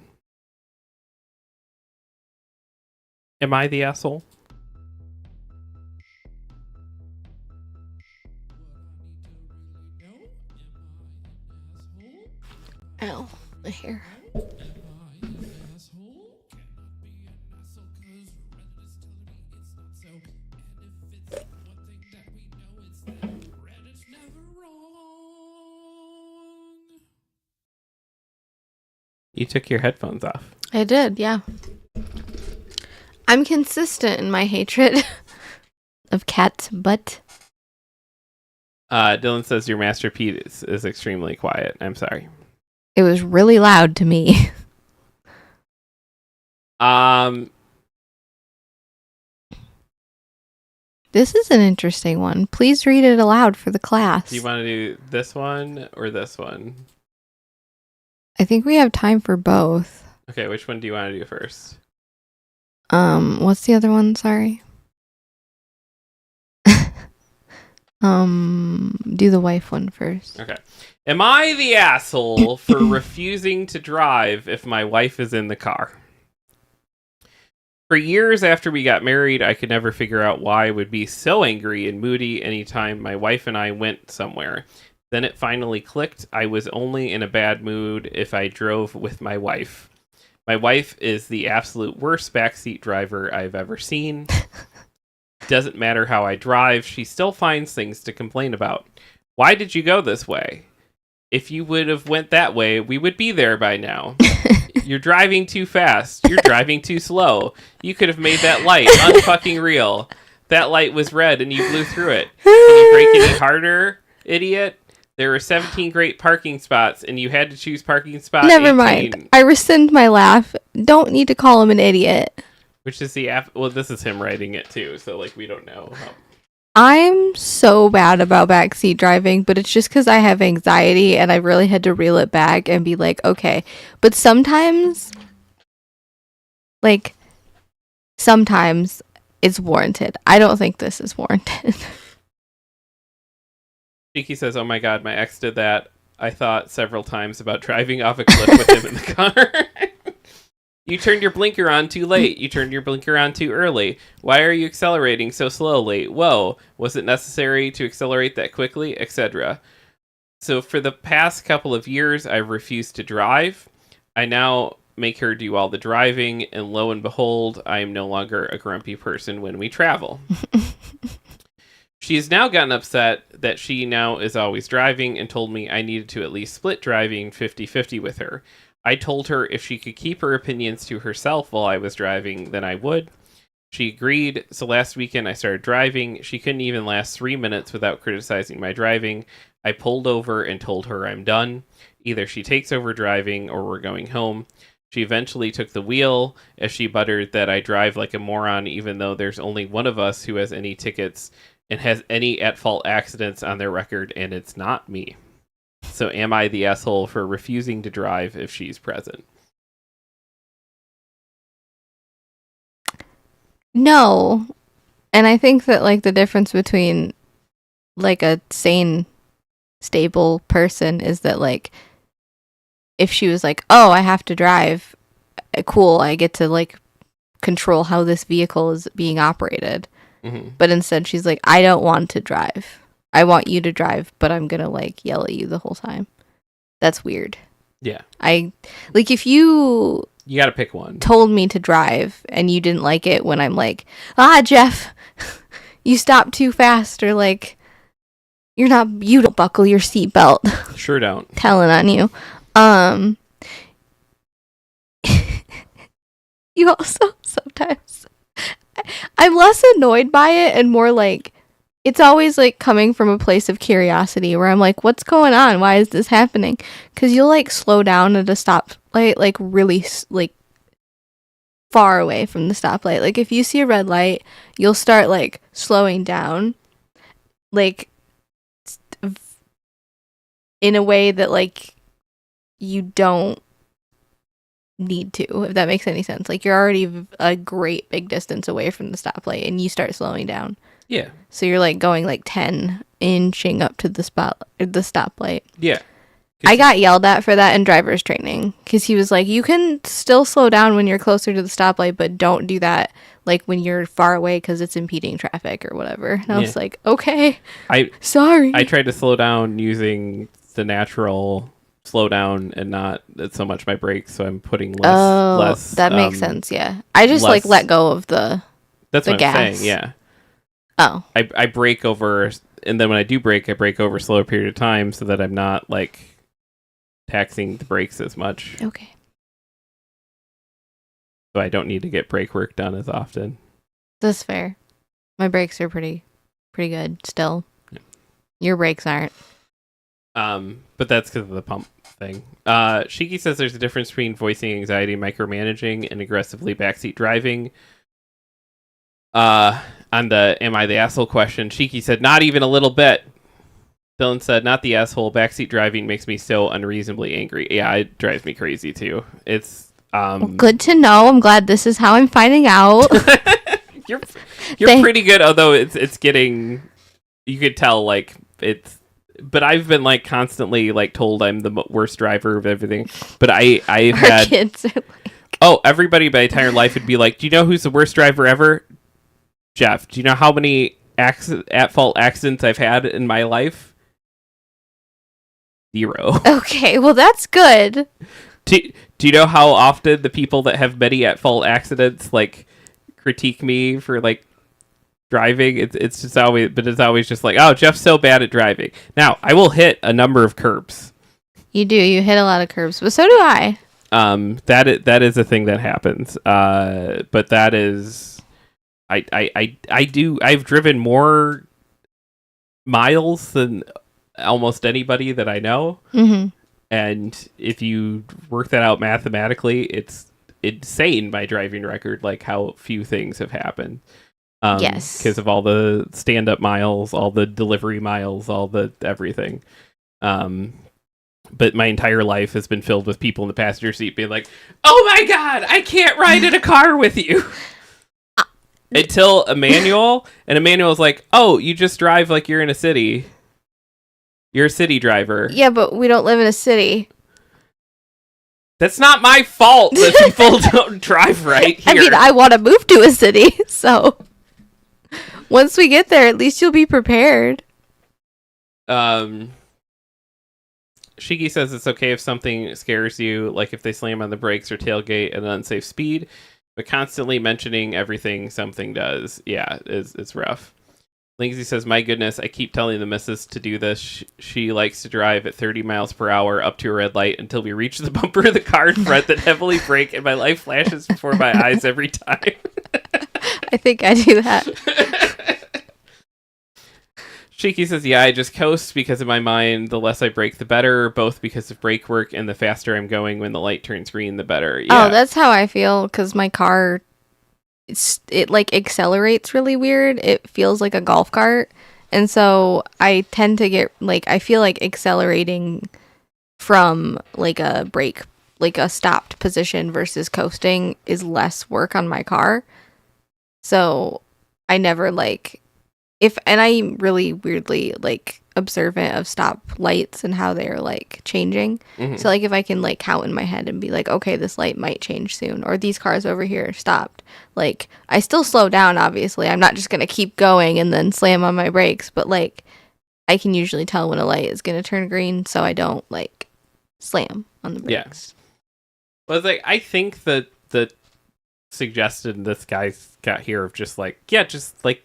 Am I the asshole? Ow, my hair. You took your headphones off. I did, yeah. I'm consistent in my hatred of cat's butt. Dylan says your masterpiece is extremely quiet. I'm sorry. It was really loud to me. This is an interesting one. Please read it aloud for the class. Do you want to do this one or this one? I think we have time for both. Okay, which one do you want to do first? What's the other one? Sorry. Do the wife one first. Okay. Am I the asshole for refusing to drive if my wife is in the car? For years after we got married, I could never figure out why I would be so angry and moody anytime my wife and I went somewhere. Then it finally clicked. I was only in a bad mood if I drove with my wife. My wife is the absolute worst backseat driver I've ever seen. Doesn't matter how I drive, she still finds things to complain about. Why did you go this way? If you would have went that way, we would be there by now. You're driving too fast. You're driving too slow. You could have made that light unfucking real. That light was red and you blew through it. Can you brake any harder, idiot? There were 17 great parking spots and you had to choose parking spot Never 18. mind. I rescind my laugh. Don't need to call him an idiot. Which is well, this is him writing it too, so like we don't know how. I'm so bad about backseat driving, but it's just because I have anxiety and I really had to reel it back and be like, okay. But sometimes it's warranted. I don't think this is warranted. Cheeky says, oh my god, my ex did that. I thought several times about driving off a cliff with him in the car. You turned your blinker on too late. You turned your blinker on too early. Why are you accelerating so slowly? Whoa, was it necessary to accelerate that quickly? Etc. So for the past couple of years, I've refused to drive. I now make her do all the driving, and lo and behold, I am no longer a grumpy person when we travel. She has now gotten upset that she now is always driving and told me I needed to at least split driving 50-50 with her. I told her if she could keep her opinions to herself while I was driving, then I would. She agreed, so last weekend I started driving. She couldn't even last 3 minutes without criticizing my driving. I pulled over and told her I'm done. Either she takes over driving or we're going home. She eventually took the wheel as she buttered that I drive like a moron even though there's only one of us who has any tickets and has any at-fault accidents on their record, and it's not me. So am I the asshole for refusing to drive if she's present? No. And I think that, like, the difference between, like, a sane, stable person is that, like, if she was like, oh, I have to drive, cool, I get to, like, control how this vehicle is being operated. Mm-hmm. But instead she's like, I don't want to drive. I want you to drive, but I'm gonna, like, yell at you the whole time. That's weird. Yeah. Like, if you gotta pick one. Told me to drive and you didn't like it when I'm like, Jeff, you stopped too fast, or like, you don't buckle your seatbelt. Sure don't. Telling on you. You also sometimes, I'm less annoyed by it and more like, it's always like coming from a place of curiosity where I'm like, what's going on? Why is this happening? Because you'll like slow down at a stoplight, like really like far away from the stoplight. Like if you see a red light, you'll start like slowing down, like in a way that like you don't need to, if that makes any sense. Like you're already a great big distance away from the stoplight and you start slowing down. Yeah. So you're like going like 10 inching up to the stoplight. Yeah. I got yelled at for that in driver's training because he was like, you can still slow down when you're closer to the stoplight, but don't do that like when you're far away because it's impeding traffic or whatever. And I was like, okay, sorry. I tried to slow down using the natural slow down and not so much my brakes, so I'm putting less. That makes sense. Yeah, I just like let go of the. That's the what gas. I'm saying. Yeah. Oh. I brake over, and then when I do brake, I brake over a slower period of time so that I'm not like taxing the brakes as much. Okay. So I don't need to get brake work done as often. That's fair. My brakes are pretty good still. Yeah. Your brakes aren't. But that's because of the pump thing. Shiki says there's a difference between voicing anxiety, micromanaging, and aggressively backseat driving. On the am I the asshole question, Shiki said not even a little bit. Dylan said not the asshole. Backseat driving makes me so unreasonably angry. Yeah, it drives me crazy too. It's well, good to know. I'm glad this is how I'm finding out. You're pretty good, although it's getting, you could tell like it's. But I've been like constantly like told I'm the worst driver of everything. But I've had kids are like, everybody my entire life would be like, do you know who's the worst driver ever? Jeff. Do you know how many at-fault accidents I've had in my life? 0. Okay, well that's good. Do you know how often the people that have many at-fault accidents like critique me for like driving? It's just always, but it's always just like, oh, Jeff's so bad at driving. Now I will hit a number of curbs. You hit a lot of curbs, but so do I. That is a thing that happens. But that is, I've driven more miles than almost anybody that I know. Mm-hmm. And if you work that out mathematically, it's insane, my driving record, like how few things have happened. Yes. Because of all the stand-up miles, all the delivery miles, all the everything. But my entire life has been filled with people in the passenger seat being like, oh my God, I can't ride in a car with you. Until Emmanuel's like, oh, you just drive like you're in a city. You're a city driver. Yeah, but we don't live in a city. That's not my fault that people don't drive right here. I mean, I want to move to a city, so once we get there, at least you'll be prepared. Shiki says it's okay if something scares you, like if they slam on the brakes or tailgate at an unsafe speed, but constantly mentioning everything something does, yeah, it's rough. Lindsay says, my goodness, I keep telling the missus to do this. She likes to drive at 30 miles per hour up to a red light until we reach the bumper of the car in front that heavily brake, and my life flashes before my eyes every time. I think I do that. Shiki says, yeah, I just coast because in my mind, the less I brake, the better, both because of brake work and the faster I'm going when the light turns green, the better. Yeah. Oh, that's how I feel, because my car... it like accelerates really weird. It feels like a golf cart, and so I tend to get like, I feel like accelerating from like a brake, like a stopped position versus coasting is less work on my car. So I never like, if, and I'm really weirdly like observant of stop lights and how they're like changing. Mm-hmm. So like if I can like count in my head and be like, okay, this light might change soon, or these cars over here stopped, like I still slow down, obviously. I'm not just gonna keep going and then slam on my brakes, but like I can usually tell when a light is gonna turn green, so I don't like slam on the brakes. Well, it's like, I think that the suggested this guy's got here of just like, yeah, just like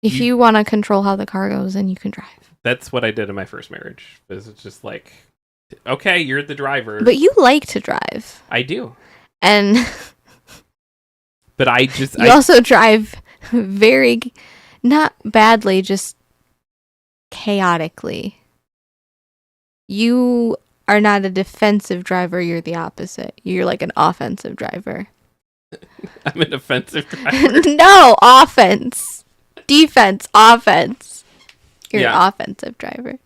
If you want to control how the car goes, then you can drive. That's what I did in my first marriage. It's just like, okay, you're the driver. But you like to drive. I do. And but I also drive very, not badly, just chaotically. You are not a defensive driver, you're the opposite. You're like an offensive driver. I'm an offensive driver. No, offense. Defense, offense. You're Yeah. an offensive driver.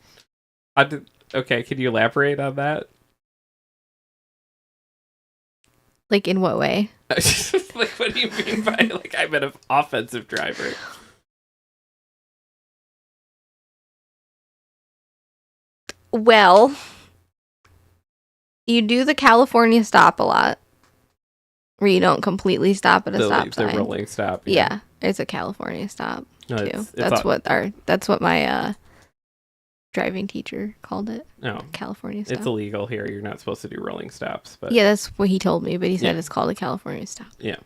Okay, can you elaborate on that? Like, in what way? Like, what do you mean by, like, I'm an offensive driver? Well, you do the California stop a lot, where you don't completely stop at a stop sign. The rolling stop. Yeah, it's a California stop No, too. That's what my driving teacher called it. No, California stop. it's illegal here. You're not supposed to do rolling stops. But yeah, that's what he told me. But he said it's called a California stop. Yeah.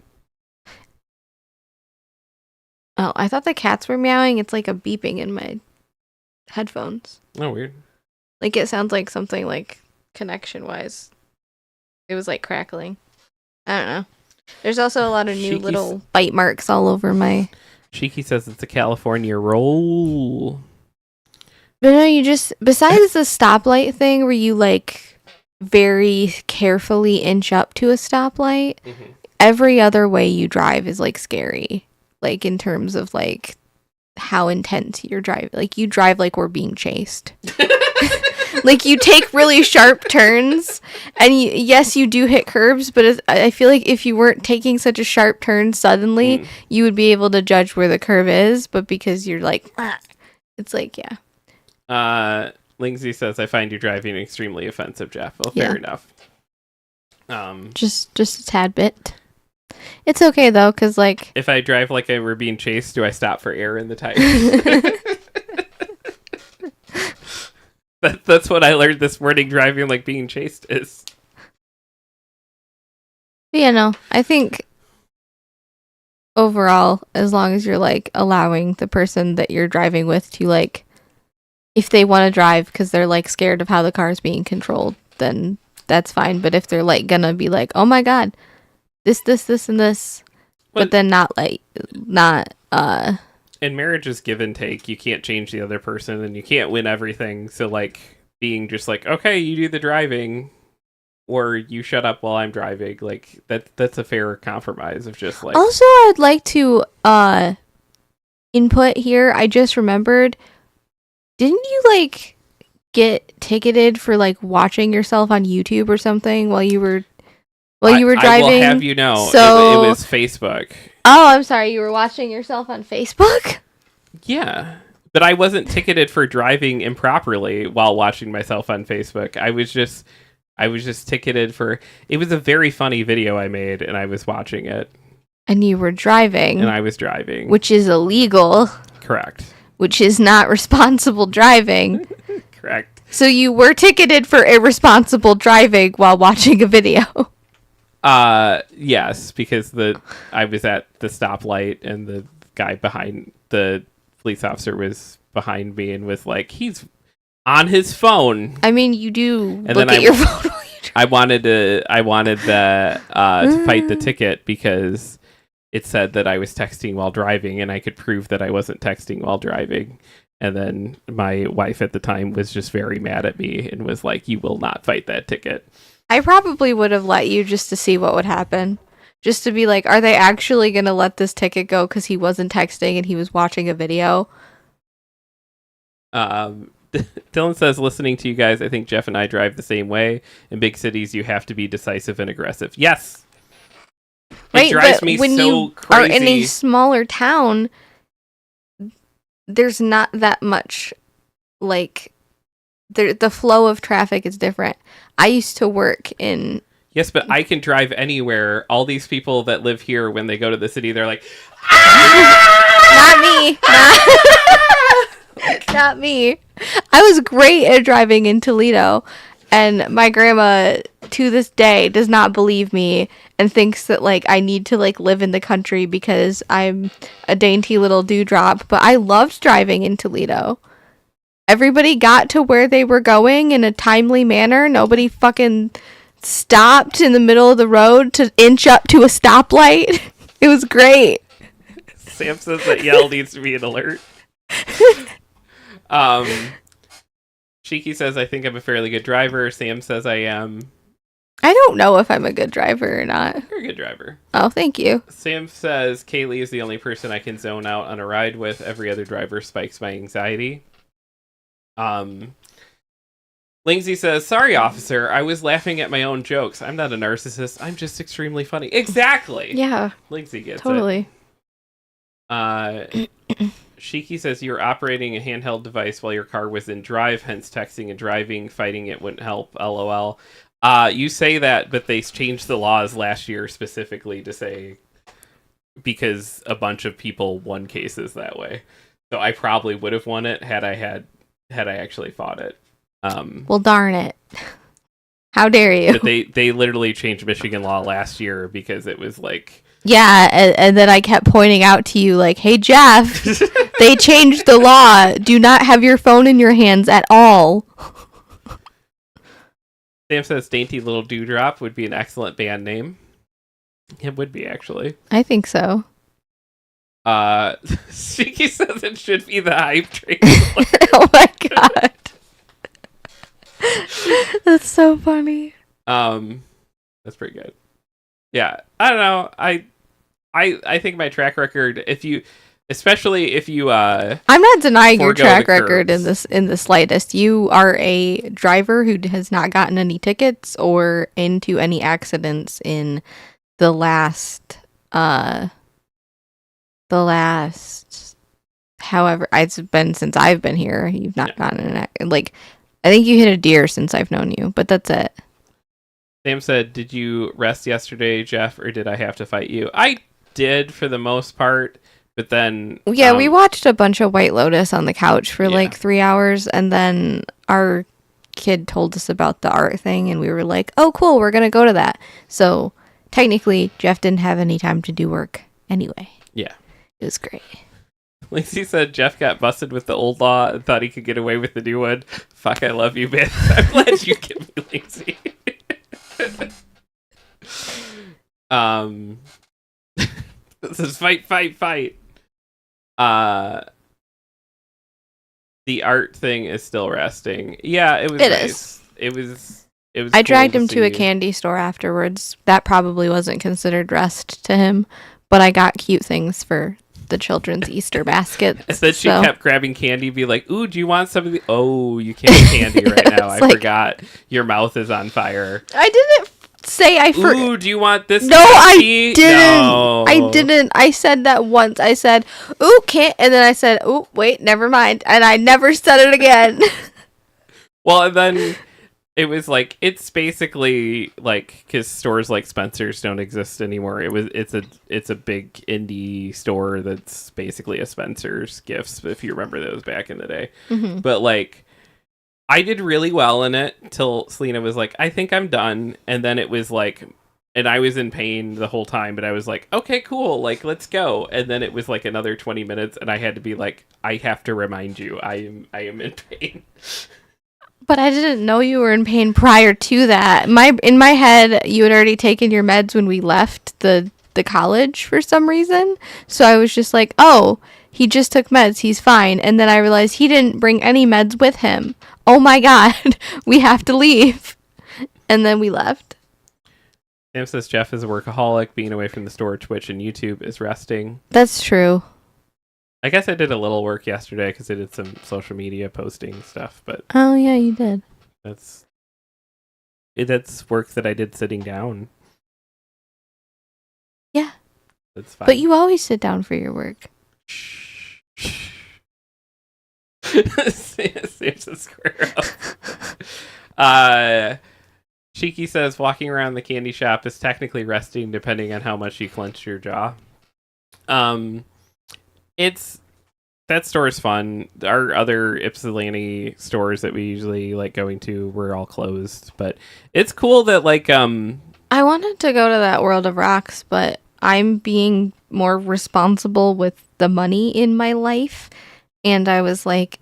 Oh, I thought the cats were meowing. It's like a beeping in my headphones. Oh, weird. Like, it sounds like something like connection-wise. It was like crackling. I don't know. There's also a lot of new little bite marks all over my... Shiki says it's a California roll. But no, you just... Besides the stoplight thing where you, like, very carefully inch up to a stoplight, every other way you drive is, like, scary. Like, in terms of, like, how intense you're driving. Like, you drive like we're being chased. Like, you take really sharp turns, and yes, you do hit curbs, but I feel like if you weren't taking such a sharp turn suddenly, you would be able to judge where the curve is, but because you're like, it's like, yeah. Lindsay says, I find you driving extremely offensive, Jeff. Well, fair enough. Just a tad bit. It's okay, though, because, like... If I drive like I were being chased, do I stop for air in the tires? That's what I learned this morning, driving like being chased is. Yeah, no. I think overall, as long as you're like allowing the person that you're driving with to like, if they want to drive because they're like scared of how the car is being controlled, then that's fine. But if they're like gonna be like, oh my god, this, and this, but then not. And marriage is give and take. You can't change the other person, and you can't win everything. So, like, being just like, okay, you do the driving, or you shut up while I'm driving. Like, that's a fair compromise of just like. Also, I'd like to input here. I just remembered. Didn't you like get ticketed for like watching yourself on YouTube or something while you were driving? I will have you know, so it was Facebook. Oh, I'm sorry. You were watching yourself on Facebook? Yeah. But I wasn't ticketed for driving improperly while watching myself on Facebook. I was just I was just ticketed for. It was a very funny video I made, and I was watching it. And you were driving. And I was driving. Which is illegal. Correct. Which is not responsible driving. Correct. So you were ticketed for irresponsible driving while watching a video. Yes, because I was at the stoplight and the guy behind the police officer was behind me and was like, he's on his phone. I mean, you do and look at your phone while you drive. I wanted to fight the ticket because it said that I was texting while driving and I could prove that I wasn't texting while driving. And then my wife at the time was just very mad at me and was like, you will not fight that ticket. I probably would have let you just to see what would happen. Just to be like, are they actually going to let this ticket go because he wasn't texting and he was watching a video? Dylan says, listening to you guys, I think Jeff and I drive the same way. In big cities, you have to be decisive and aggressive. Yes! Right, it drives but me when so you crazy. are in a smaller town, there's not that much, like, the flow of traffic is different. I used to work in... Yes, but I can drive anywhere. All these people that live here, when they go to the city, they're like, Not me. Not me. I was great at driving in Toledo, and my grandma, to this day, does not believe me and thinks that, like, I need to, like, live in the country because I'm a dainty little dewdrop. But I loved driving in Toledo. Everybody got to where they were going in a timely manner. Nobody fucking stopped in the middle of the road to inch up to a stoplight. It was great. Sam says that yell needs to be an alert. Shiki says, I think I'm a fairly good driver. Sam says I am. I don't know if I'm a good driver or not. You're a good driver. Oh, thank you. Sam says, Kaylee is the only person I can zone out on a ride with. Every other driver spikes my anxiety. Lindsay says, sorry, officer. I was laughing at my own jokes. I'm not a narcissist. I'm just extremely funny. Exactly. Yeah. Lindsay gets totally. it. Shiki says you were operating a handheld device while your car was in drive, hence texting and driving. Fighting it wouldn't help. LOL. You say that, but they changed the laws last year specifically to say because a bunch of people won cases that way. So I probably would have won it had I actually fought it. Well, darn it. How dare you? But they literally changed Michigan law last year because it was like... Yeah, and then I kept pointing out to you, like, hey, Jeff, they changed the law. Do not have your phone in your hands at all. Sam says Dainty Little Dewdrop would be an excellent band name. It would be, actually. I think so. Shiki says it should be the hype train. Oh my god. That's so funny. That's pretty good. Yeah, I don't know. I think my track record, especially if you I'm not denying your track record in the slightest. You are a driver who has not gotten any tickets or into any accidents in the last however it's been since I've been here. You've not gotten an like I think you hit a deer since I've known you, but that's it. Sam said, did you rest yesterday, Jeff, or did I have to fight you? I did for the most part, but then... Yeah, we watched a bunch of White Lotus on the couch for like 3 hours, and then our kid told us about the art thing, and we were like, oh, cool, we're going to go to that. So technically, Jeff didn't have any time to do work anyway. Yeah. It was great. Lacey said Jeff got busted with the old law and thought he could get away with the new one. Fuck, I love you, man. I'm glad you get me, Lacey. This is fight. The art thing is still resting. Yeah, it was nice. It was I cool dragged him see. to a candy store afterwards. That probably wasn't considered rest to him, but I got cute things for the children's Easter baskets. And then she kept grabbing candy, be like, ooh, do you want some of the... Oh, you can't have candy right now. I forgot. Your mouth is on fire. I didn't say I forgot. Ooh, do you want this? No, I didn't. No. I didn't. I said that once. I said, ooh, can't. And then I said, ooh, wait, never mind. And I never said it again. Well, and then It was like, it's basically like, because stores like Spencer's don't exist anymore. It's a big indie store that's basically a Spencer's Gifts, if you remember those back in the day. Mm-hmm. But like, I did really well in it till Selena was like, I think I'm done. And then it was like, and I was in pain the whole time, but I was like, okay, cool, like, let's go. And then it was like another 20 minutes, and I had to be like, I have to remind you, I am in pain. But I didn't know you were in pain prior to that. In my head, you had already taken your meds when we left the college for some reason. So I was just like, oh, he just took meds. He's fine. And then I realized he didn't bring any meds with him. Oh my God, we have to leave. And then we left. Sam says Jeff is a workaholic. Being away from the store, Twitch, and YouTube is resting. That's true. I guess I did a little work yesterday because I did some social media posting stuff, but Oh, yeah, you did. that's work that I did sitting down. Yeah. That's fine. But you always sit down for your work. Sam's a squirrel. Cheeky says walking around the candy shop is technically resting depending on how much you clench your jaw. That store is fun. Our other Ypsilanti stores that we usually like going to were all closed, but it's cool that like I wanted to go to that World of Rocks, but I'm being more responsible with the money in my life, and I was like,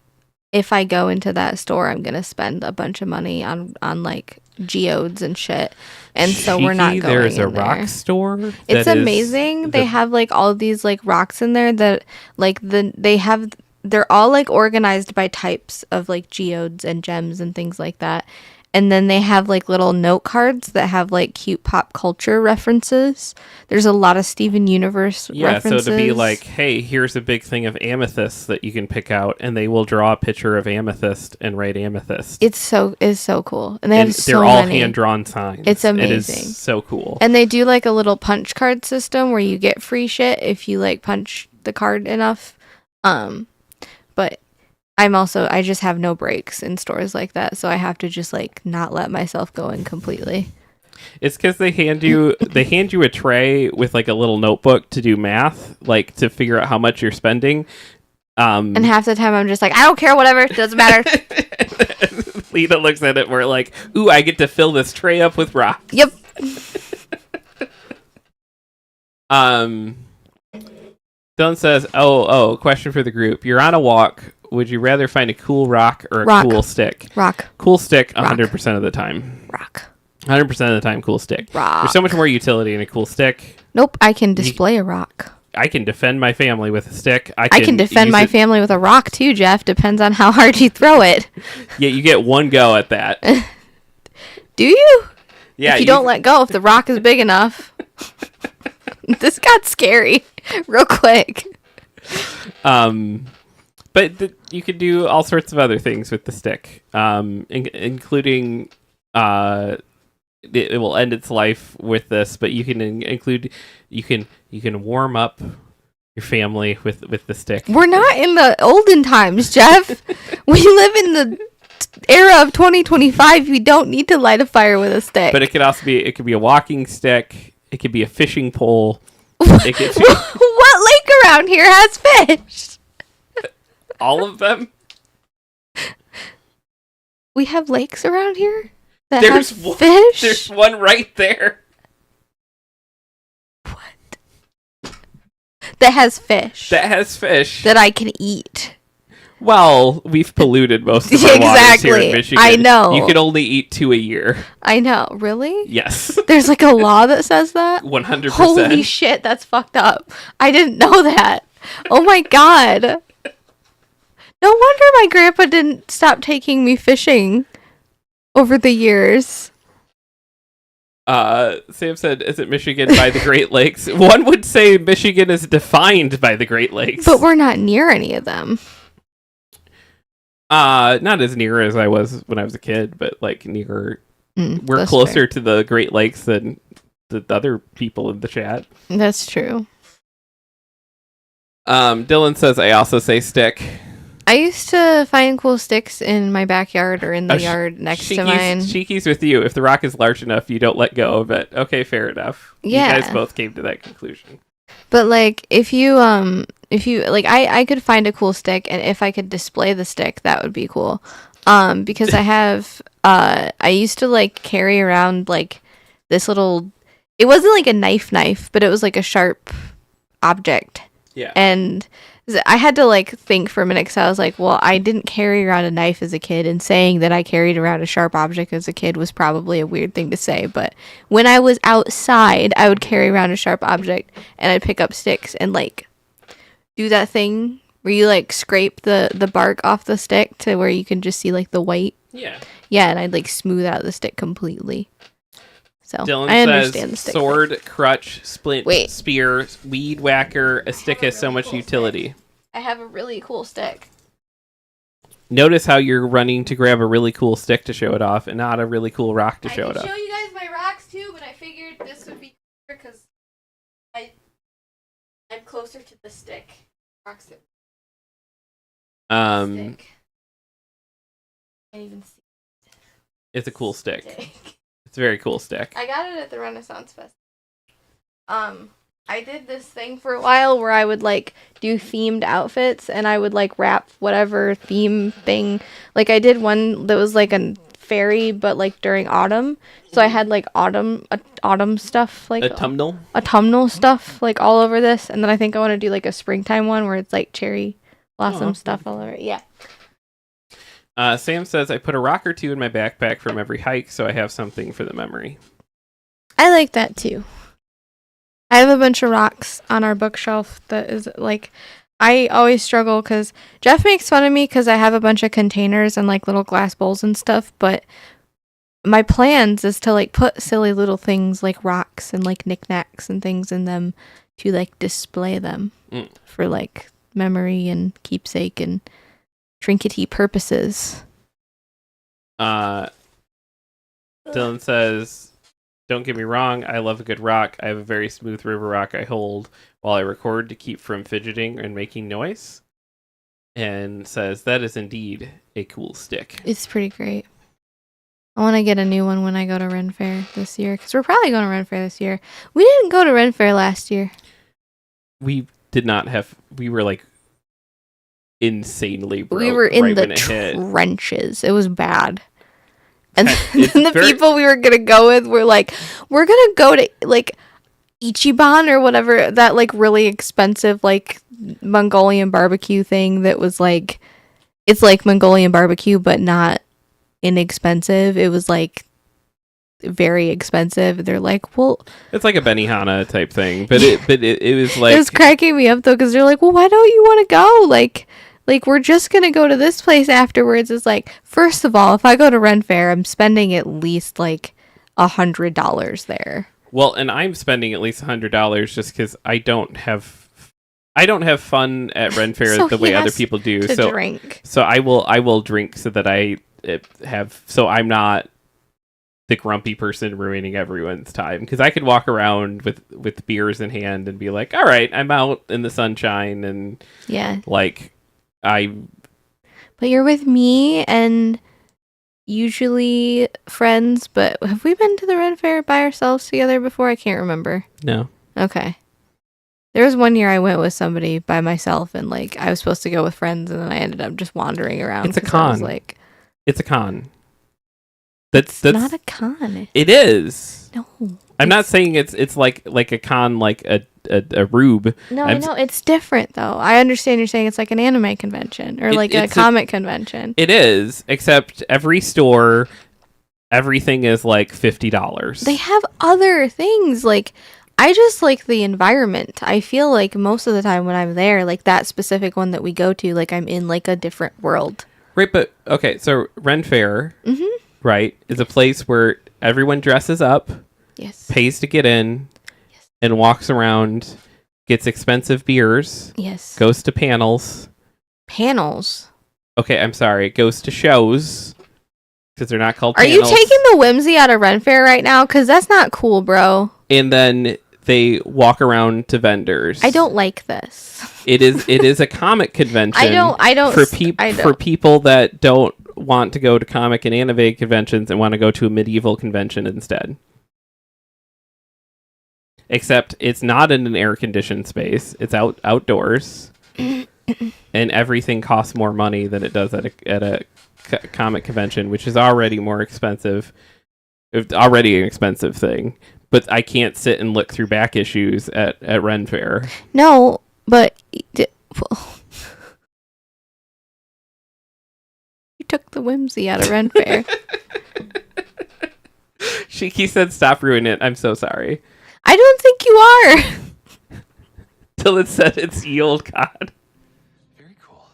if I go into that store, I'm gonna spend a bunch of money on like geodes and shit, and so we're not going. There's a in there. rock store. It's amazing. They have like all of these like rocks in there that like they're all like organized by types of like geodes and gems and things like that. And then they have like little note cards that have like cute pop culture references. There's a lot of Steven Universe references. So to be like, hey, here's a big thing of amethyst that you can pick out, and they will draw a picture of amethyst and write amethyst. It's so cool. And they're all hand-drawn signs. It's amazing. It is so cool. And they do like a little punch card system where you get free shit if you like punch the card enough. But I just have no breaks in stores like that, so I have to just like not let myself go in completely. It's because they hand you a tray with like a little notebook to do math, like to figure out how much you're spending. And half the time I'm just like, I don't care, whatever, it doesn't matter. Lena looks at it, we're like, ooh, I get to fill this tray up with rocks. Yep. Dylan says, oh, question for the group. You're on a walk. Would you rather find a cool rock or a cool stick? Rock. Cool stick 100% of the time. Rock. 100% of the time, cool stick. Rock. There's so much more utility in a cool stick. Nope, I can display a rock. I can defend my family with a stick. I can defend my family with a rock too, Jeff. Depends on how hard you throw it. Yeah, you get one go at that. Do you? Yeah. If you don't let go, if the rock is big enough. This got scary real quick. But you could do all sorts of other things with the stick, including it will end its life with this. But you can include you can warm up your family with the stick. We're not in the olden times, Jeff. We live in the era of 2025. We don't need to light a fire with a stick. But it could be a walking stick. It could be a fishing pole. What lake around here has fish? All of them? We have lakes around here that There's have fish? There's one right there. What? That has fish. That has fish. That I can eat. Well, we've polluted most of our waters here in Michigan. I know. You can only eat 2 a year. I know. Really? Yes. There's like a law that says that? 100%. Holy shit, that's fucked up. I didn't know that. Oh my god. No wonder my grandpa didn't stop taking me fishing over the years. Sam said, is it Michigan by the Great Lakes? One would say Michigan is defined by the Great Lakes. But we're not near any of them. Not as near as I was when I was a kid, but like nearer. We're closer to the Great Lakes than the other people in the chat. That's true. Dylan says, I also say stick. I used to find cool sticks in my backyard or in the yard next to mine. Shiki's with you. If the rock is large enough, you don't let go of it. Okay, fair enough. Yeah. You guys both came to that conclusion. But like if you like I could find a cool stick, and if I could display the stick, that would be cool. Because I have I used to like carry around like this little, it wasn't like a knife, but it was like a sharp object. Yeah. And I had to like think for a minute, because I was like, well, I didn't carry around a knife as a kid, and saying that I carried around a sharp object as a kid was probably a weird thing to say. But when I was outside, I would carry around a sharp object, and I'd pick up sticks and like do that thing where you like scrape the bark off the stick to where you can just see like the white. Yeah. Yeah, and I'd like smooth out the stick completely. So Dylan I says, understand the stick sword, thing. crutch, splint, spear, weed whacker, a stick has so much utility. Stick. I have a really cool stick. Notice how you're running to grab a really cool stick to show it off and not a really cool rock to show it off. I can show you guys my rocks too, but I figured this would be because I'm closer to the stick. Rocks. Stick. Can't even see. It's a cool stick. It's a very cool stick. I got it at the Renaissance Fest. I did this thing for a while where I would like do themed outfits, and I would like wrap whatever theme thing. Like I did one that was like a fairy, but like during autumn. So I had like autumn stuff, like autumnal stuff, like all over this. And then I think I want to do like a springtime one where it's like cherry blossom stuff all over it. Yeah. Sam says, I put a rock or two in my backpack from every hike, so I have something for the memory. I like that too. I have a bunch of rocks on our bookshelf that is like, I always struggle because Jeff makes fun of me because I have a bunch of containers and like little glass bowls and stuff, but my plans is to like put silly little things like rocks and like knickknacks and things in them to like display them for like memory and keepsake and trinkety purposes. Dylan says, don't get me wrong, I love a good rock. I have a very smooth river rock I hold while I record to keep from fidgeting and making noise. And says, that is indeed a cool stick. It's pretty great. I want to get a new one when I go to Ren Fair this year, because we're probably going to Ren Fair this year. We didn't go to Ren Fair last year. We did not have, we were like insanely broke. We were in right the trenches. It was bad. And then the people we were going to go with were like, we're going to go to like Ichiban or whatever, that like really expensive like Mongolian barbecue thing that was like, it's like Mongolian barbecue but not inexpensive. It was like very expensive. They're like, well, it's like a Benihana type thing, but it was like, it was cracking me up though, because they're like, well, why don't you want to go? Like, we're just going to go to this place afterwards. It's like, first of all, if I go to Ren Fair, I'm spending at least like $100 there. Well, and I'm spending at least $100 just because I don't have fun at Ren Fair So the way other people do. To drink. So I will drink so that so I'm not the grumpy person ruining everyone's time, because I could walk around with beers in hand and be like, all right, I'm out in the sunshine, and yeah, like but you're with me and usually friends. But have we been to the Ren Fair by ourselves together before? I can't remember. No. Okay. There was one year I went with somebody by myself, and like I was supposed to go with friends, and then I ended up just wandering around. It's a con. It's a con. That's not a con. It is. No. I'm not saying it's like a con, like a rube. No, I know it's different though. I understand you're saying it's like an anime convention or like a comic convention. It is, except every store, everything is like $50. They have other things. Like, I just like the environment. I feel like most of the time when I'm there, like that specific one that we go to, like I'm in like a different world. Right, but okay, so Ren Fair, right, is a place where everyone dresses up, yes, pays to get in, yes, and walks around, gets expensive beers, yes, goes to panels. Panels? Okay, I'm sorry, it goes to shows, because they're not called panels. Are you taking the whimsy out of Ren Fair right now? Because that's not cool, bro. And then they walk around to vendors. I don't like this. It is a comic convention. I don't for people that don't want to go to comic and anime conventions and want to go to a medieval convention instead. Except it's not in an air-conditioned space. It's outdoors. And everything costs more money than it does at a comic convention, which is already more expensive. It's already an expensive thing. But I can't sit and look through back issues at Ren Fair. No, but... you took the whimsy out of Ren Fair. Shiki said stop ruining it. I'm so sorry. I don't think you are. Till it said it's ye old god. Very cool.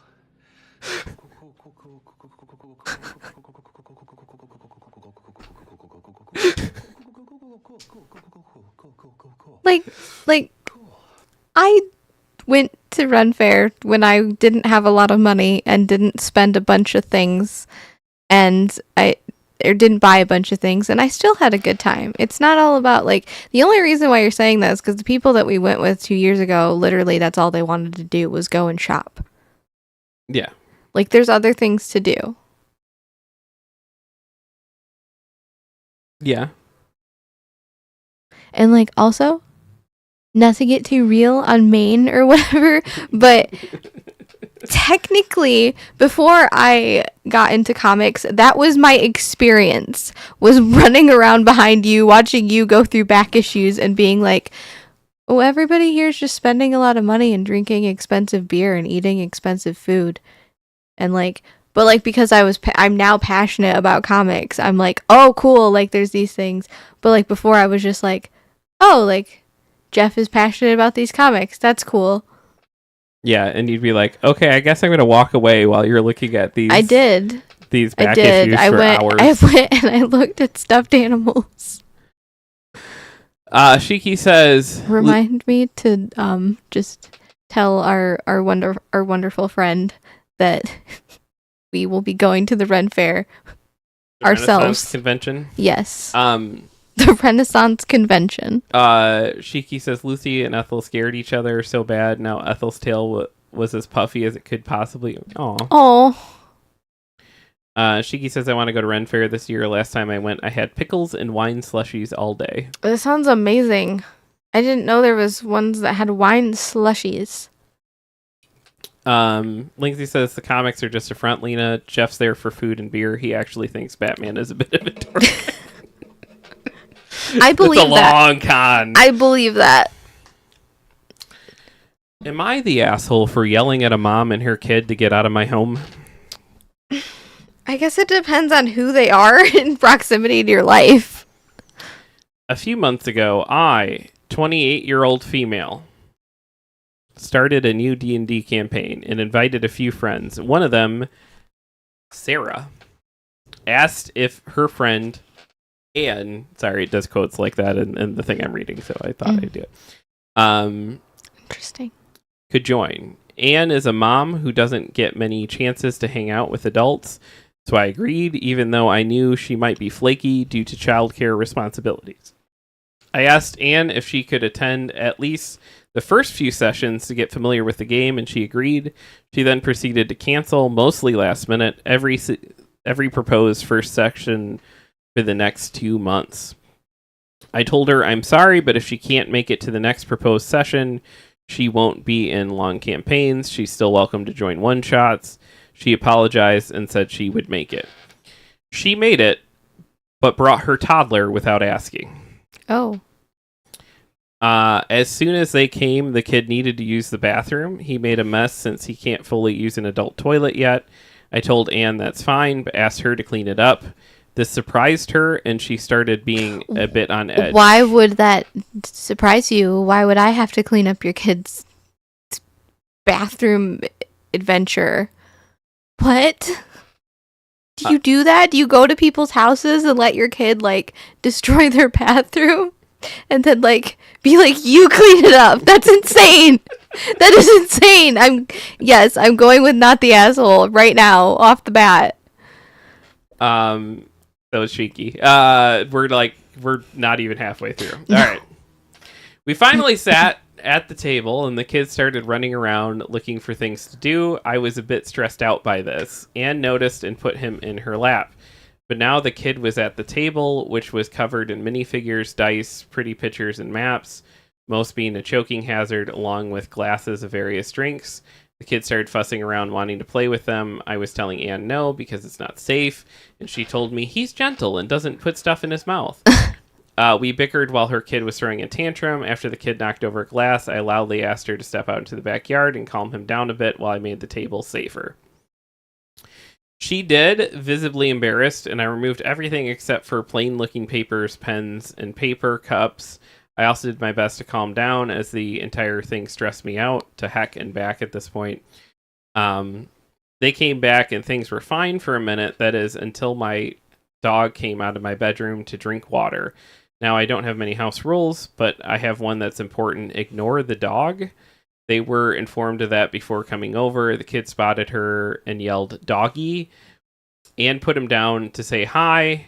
Like, I went to Ren Fair when I didn't have a lot of money and didn't spend a bunch of things, and didn't buy a bunch of things, and I still had a good time. It's not all about, like, the only reason why you're saying that is because the people that we went with 2 years ago, literally that's all they wanted to do was go and shop. Yeah. Like, there's other things to do. Yeah. And, like, also, not to get too real on Maine or whatever, but technically, before I got into comics, that was my experience, was running around behind you, watching you go through back issues and being like, oh, everybody here is just spending a lot of money and drinking expensive beer and eating expensive food. And like, but like, because I'm now passionate about comics, I'm like, oh, cool, like there's these things. But like before I was just like, oh, like Jeff is passionate about these comics. That's cool. Yeah, and you'd be like, okay, I guess I'm going to walk away while you're looking at these. I did. These back issues for hours. I went and I looked at stuffed animals. Shiki says, remind me to just tell our wonderful friend that we will be going to the Ren Fair ourselves. Renaissance convention? Yes. The Renaissance convention. Shiki says Lucy and Ethel scared each other so bad. Now Ethel's tail was as puffy as it could possibly. Oh. Shiki says I want to go to Ren Fair this year. Last time I went, I had pickles and wine slushies all day. That sounds amazing. I didn't know there was ones that had wine slushies. Lindsay says the comics are just a front, Lena. Jeff's there for food and beer. He actually thinks Batman is a bit of a dork. I believe that. It's a long con. I believe that. Am I the asshole for yelling at a mom and her kid to get out of my home? I guess it depends on who they are in proximity to your life. A few months ago, I, 28-year-old female, started a new D&D campaign and invited a few friends. One of them, Sarah, asked if her friend Anne, sorry, it does quotes like that in the thing I'm reading, so I thought I'd do it. Interesting. Could join. Anne is a mom who doesn't get many chances to hang out with adults, so I agreed, even though I knew she might be flaky due to childcare responsibilities. I asked Anne if she could attend at least the first few sessions to get familiar with the game, and she agreed. She then proceeded to cancel, mostly last minute, every proposed first session for the next 2 months. I told her I'm sorry, but if she can't make it to the next proposed session, she won't be in long campaigns. She's still welcome to join one-shots. She apologized and said she would make it. She made it, but brought her toddler without asking. Oh. As soon as they came, the kid needed to use the bathroom. He made a mess since he can't fully use an adult toilet yet. I told Anne that's fine, but asked her to clean it up. This surprised her, and she started being a bit on edge. Why would that surprise you? Why would I have to clean up your kid's bathroom adventure? What? Do you do that? Do you go to people's houses and let your kid, like, destroy their bathroom? And then, like, be like, you clean it up. That's insane. That is insane. I'm going with not the asshole right now, off the bat. That was cheeky. We're not even halfway through. All right. We finally sat at the table, and the kids started running around looking for things to do. I was a bit stressed out by this. Anne noticed and put him in her lap. But now the kid was at the table, which was covered in minifigures, dice, pretty pictures, and maps, most being a choking hazard, along with glasses of various drinks. The kids started fussing around wanting to play with them. I was telling Anne no, because it's not safe, and she told me he's gentle and doesn't put stuff in his mouth. We bickered while her kid was throwing a tantrum. After the kid knocked over a glass, I loudly asked her to step out into the backyard and calm him down a bit while I made the table safer. She did, visibly embarrassed, and I removed everything except for plain-looking papers, pens, and paper cups. I also did my best to calm down as the entire thing stressed me out to heck and back at this point. They came back and things were fine for a minute, that is, until my dog came out of my bedroom to drink water. Now, I don't have many house rules, but I have one that's important. Ignore the dog. They were informed of that before coming over. The kid spotted her and yelled, "Doggy," and put him down to say hi.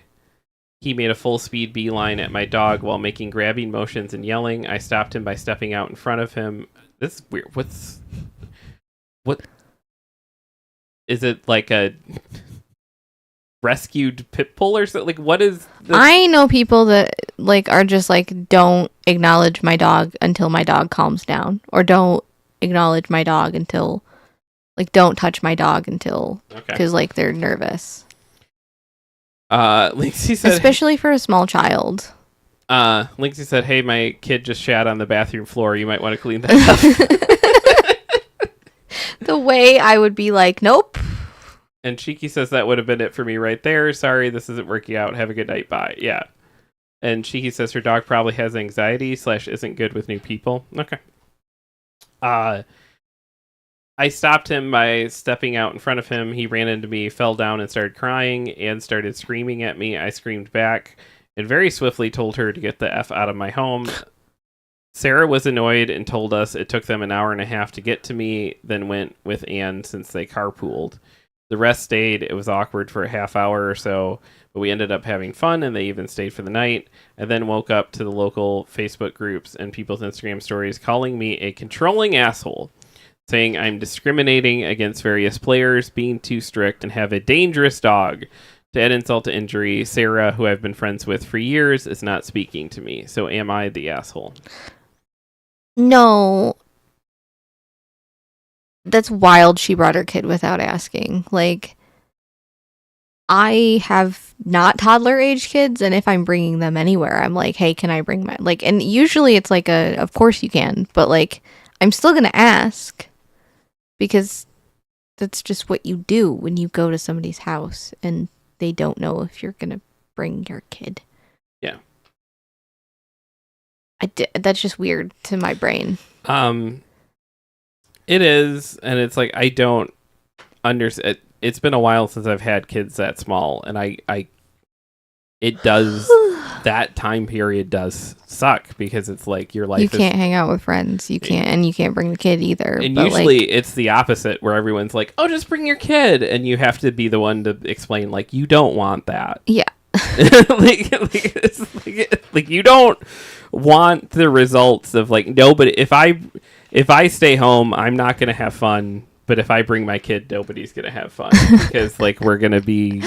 He made a full-speed beeline at my dog while making grabbing motions and yelling. I stopped him by stepping out in front of him. This is weird. What? Is it like a rescued pit bull or something? Like, what is this? I know people that like are just like, don't acknowledge my dog until my dog calms down, or don't acknowledge my dog until, like, don't touch my dog until, because like they're nervous. Lindsay said, especially for a small child. Lindsay said, "Hey, my kid just shat on the bathroom floor. You might want to clean that up." The way I would be like, nope. And Cheeky says that would have been it for me right there. Sorry, this isn't working out. Have a good night. Bye. Yeah. And Cheeky says her dog probably has anxiety / isn't good with new people. Okay. I stopped him by stepping out in front of him. He ran into me, fell down, and started crying, and started screaming at me. I screamed back and very swiftly told her to get the F out of my home. Sarah was annoyed and told us it took them an hour and a half to get to me, then went with Anne since they carpooled. The rest stayed. It was awkward for a half hour or so, but we ended up having fun, and they even stayed for the night. I then woke up to the local Facebook groups and people's Instagram stories calling me a controlling asshole, saying I'm discriminating against various players, being too strict, and have a dangerous dog. To add insult to injury, Sarah, who I've been friends with for years, is not speaking to me. So am I the asshole? No. That's wild she brought her kid without asking. Like, I have not toddler age kids, and if I'm bringing them anywhere, I'm like, hey, can I bring my, like, and usually it's like of course you can, but like, I'm still gonna ask, because that's just what you do when you go to somebody's house and they don't know if you're gonna bring your kid. Yeah. That's just weird to my brain. It is, and it's like, I don't understand. It's been a while since I've had kids that small, and it does, that time period does suck, because it's like your life you can't hang out with friends, you can't bring the kid either. And usually like, it's the opposite, where everyone's like, oh, just bring your kid, and you have to be the one to explain, like, you don't want that. Yeah. like you don't want the results of like, no, but if I stay home, I'm not gonna have fun, but if I bring my kid, nobody's gonna have fun, because like we're gonna be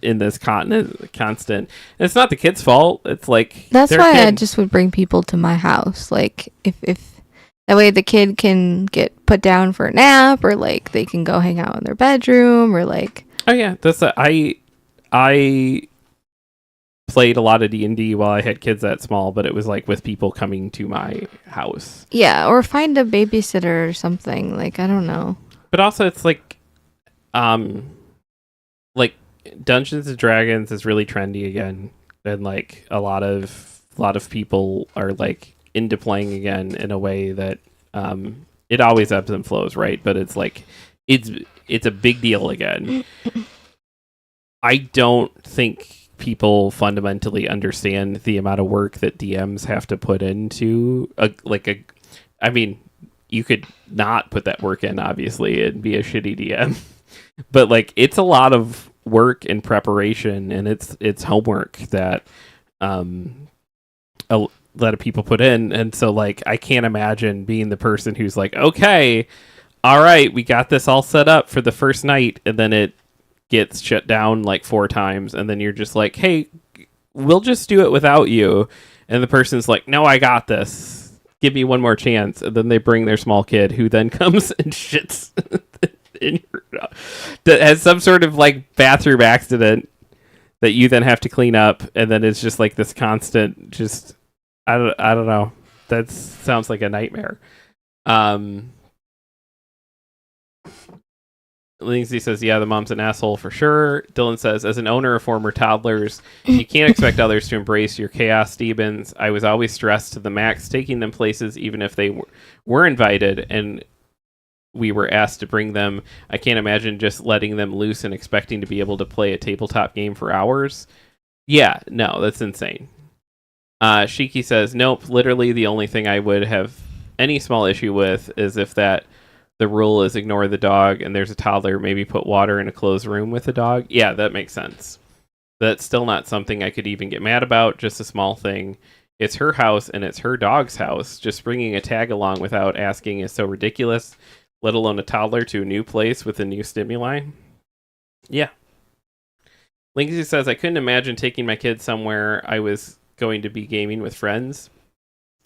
in this constant. It's not the kid's fault. It's like, that's why I just would bring people to my house, like if that way the kid can get put down for a nap, or like they can go hang out in their bedroom, or like, oh yeah, I played a lot of D&D while I had kids that small, but it was like with people coming to my house. Yeah, or find a babysitter or something. Like, I don't know. But also it's like Dungeons and Dragons is really trendy again, and like a lot of people are like into playing again in a way that it always ebbs and flows, right? But it's like it's a big deal again. I don't think people fundamentally understand the amount of work that DMs have to put into I mean, you could not put that work in, obviously, and be a shitty DM, but like it's a lot of work and preparation, and it's homework that lot of people put in. And so like I can't imagine being the person who's like, okay, all right, we got this all set up for the first night, and then it gets shut down like 4 times, and then you're just like, hey, we'll just do it without you. And the person's like, no, I got this. Give me one more chance. And then they bring their small kid, who then comes and shits in that has some sort of like bathroom accident that you then have to clean up, and then it's just like this constant, just I don't know. That sounds like a nightmare. Lindsay says, yeah, the mom's an asshole for sure. Dylan says, as an owner of former toddlers, you can't expect others to embrace your chaos demons. I was always stressed to the max, taking them places even if they were invited and we were asked to bring them. I can't imagine just letting them loose and expecting to be able to play a tabletop game for hours. Yeah, no, that's insane. Shiki says, nope, literally the only thing I would have any small issue with is if the rule is ignore the dog and there's a toddler, maybe put water in a closed room with the dog. Yeah, that makes sense. That's still not something I could even get mad about, just a small thing. It's her house and it's her dog's house. Just bringing a tag along without asking is so ridiculous, let alone a toddler to a new place with a new stimuli. Yeah. Lindsay says, I couldn't imagine taking my kids somewhere I was going to be gaming with friends.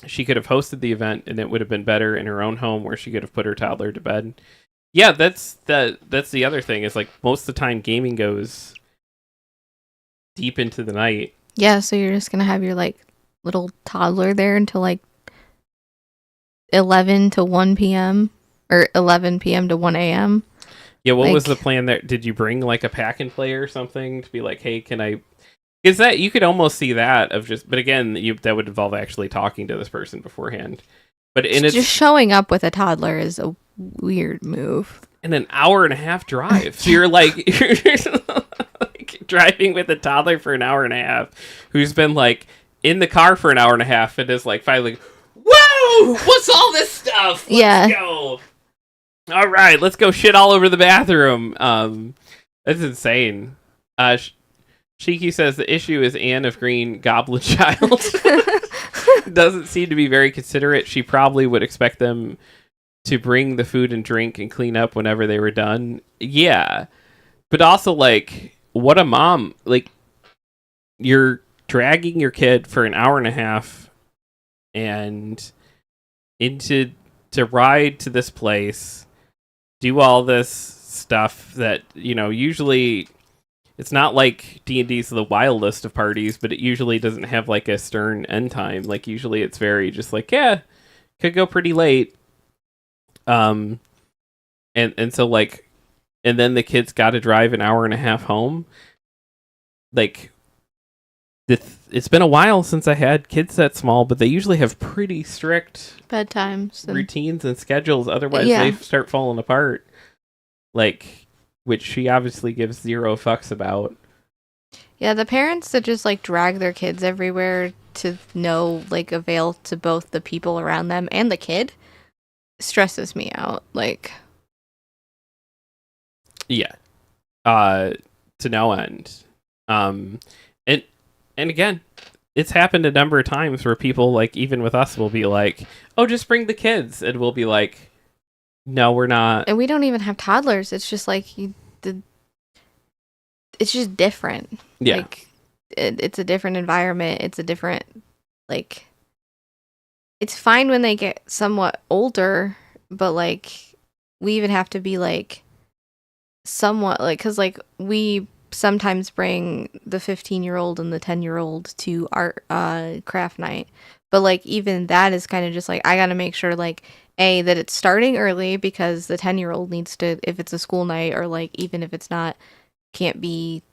She could have hosted the event and it would have been better in her own home where she could have put her toddler to bed. Yeah, that's the other thing is like most of the time gaming goes deep into the night. Yeah, so you're just going to have your like little toddler there until like 11 to 1 p.m. or 11 p.m. to 1 a.m. Yeah, what like, was the plan there? Did you bring like a pack and play or something to be like, hey, can I... Is that you could almost see that of just, but again, that would involve actually talking to this person beforehand. But it's just showing up with a toddler is a weird move. And an hour and a half drive. So you're like, like driving with a toddler for an hour and a half, who's been like in the car for an hour and a half, and is like finally, whoa, what's all this stuff? Let's go. All right, let's go shit all over the bathroom. That's insane. Shiki says the issue is Anne of Green Goblin Child. Doesn't seem to be very considerate. She probably would expect them to bring the food and drink and clean up whenever they were done. Yeah. But also, like, what a mom. Like, you're dragging your kid for an hour and a half and to ride to this place, do all this stuff that, you know, usually... It's not like D&D's the wildest of parties, but it usually doesn't have like a stern end time. Like usually it's very just like, yeah, could go pretty late. And so like, and then the kids got to drive an hour and a half home. Like, it's been a while since I had kids that small, but they usually have pretty strict bedtimes, routines and schedules. Otherwise they start falling apart. Like, which she obviously gives zero fucks about. Yeah, the parents that just like drag their kids everywhere to no like avail to both the people around them and the kid stresses me out. Like, yeah, to no end. And again, it's happened a number of times where people like even with us will be like, "Oh, just bring the kids," and we'll be like, no, we're not. And we don't even have toddlers. It's just like it's just different. Yeah. Like it's a different environment. It's a different like. It's fine when they get somewhat older, but like we even have to be like somewhat like because like we sometimes bring the 15-year-old and the 10-year-old to art craft night, but like even that is kind of just like I gotta make sure like. That it's starting early because the 10-year-old needs to, if it's a school night or like even if it's not, can't be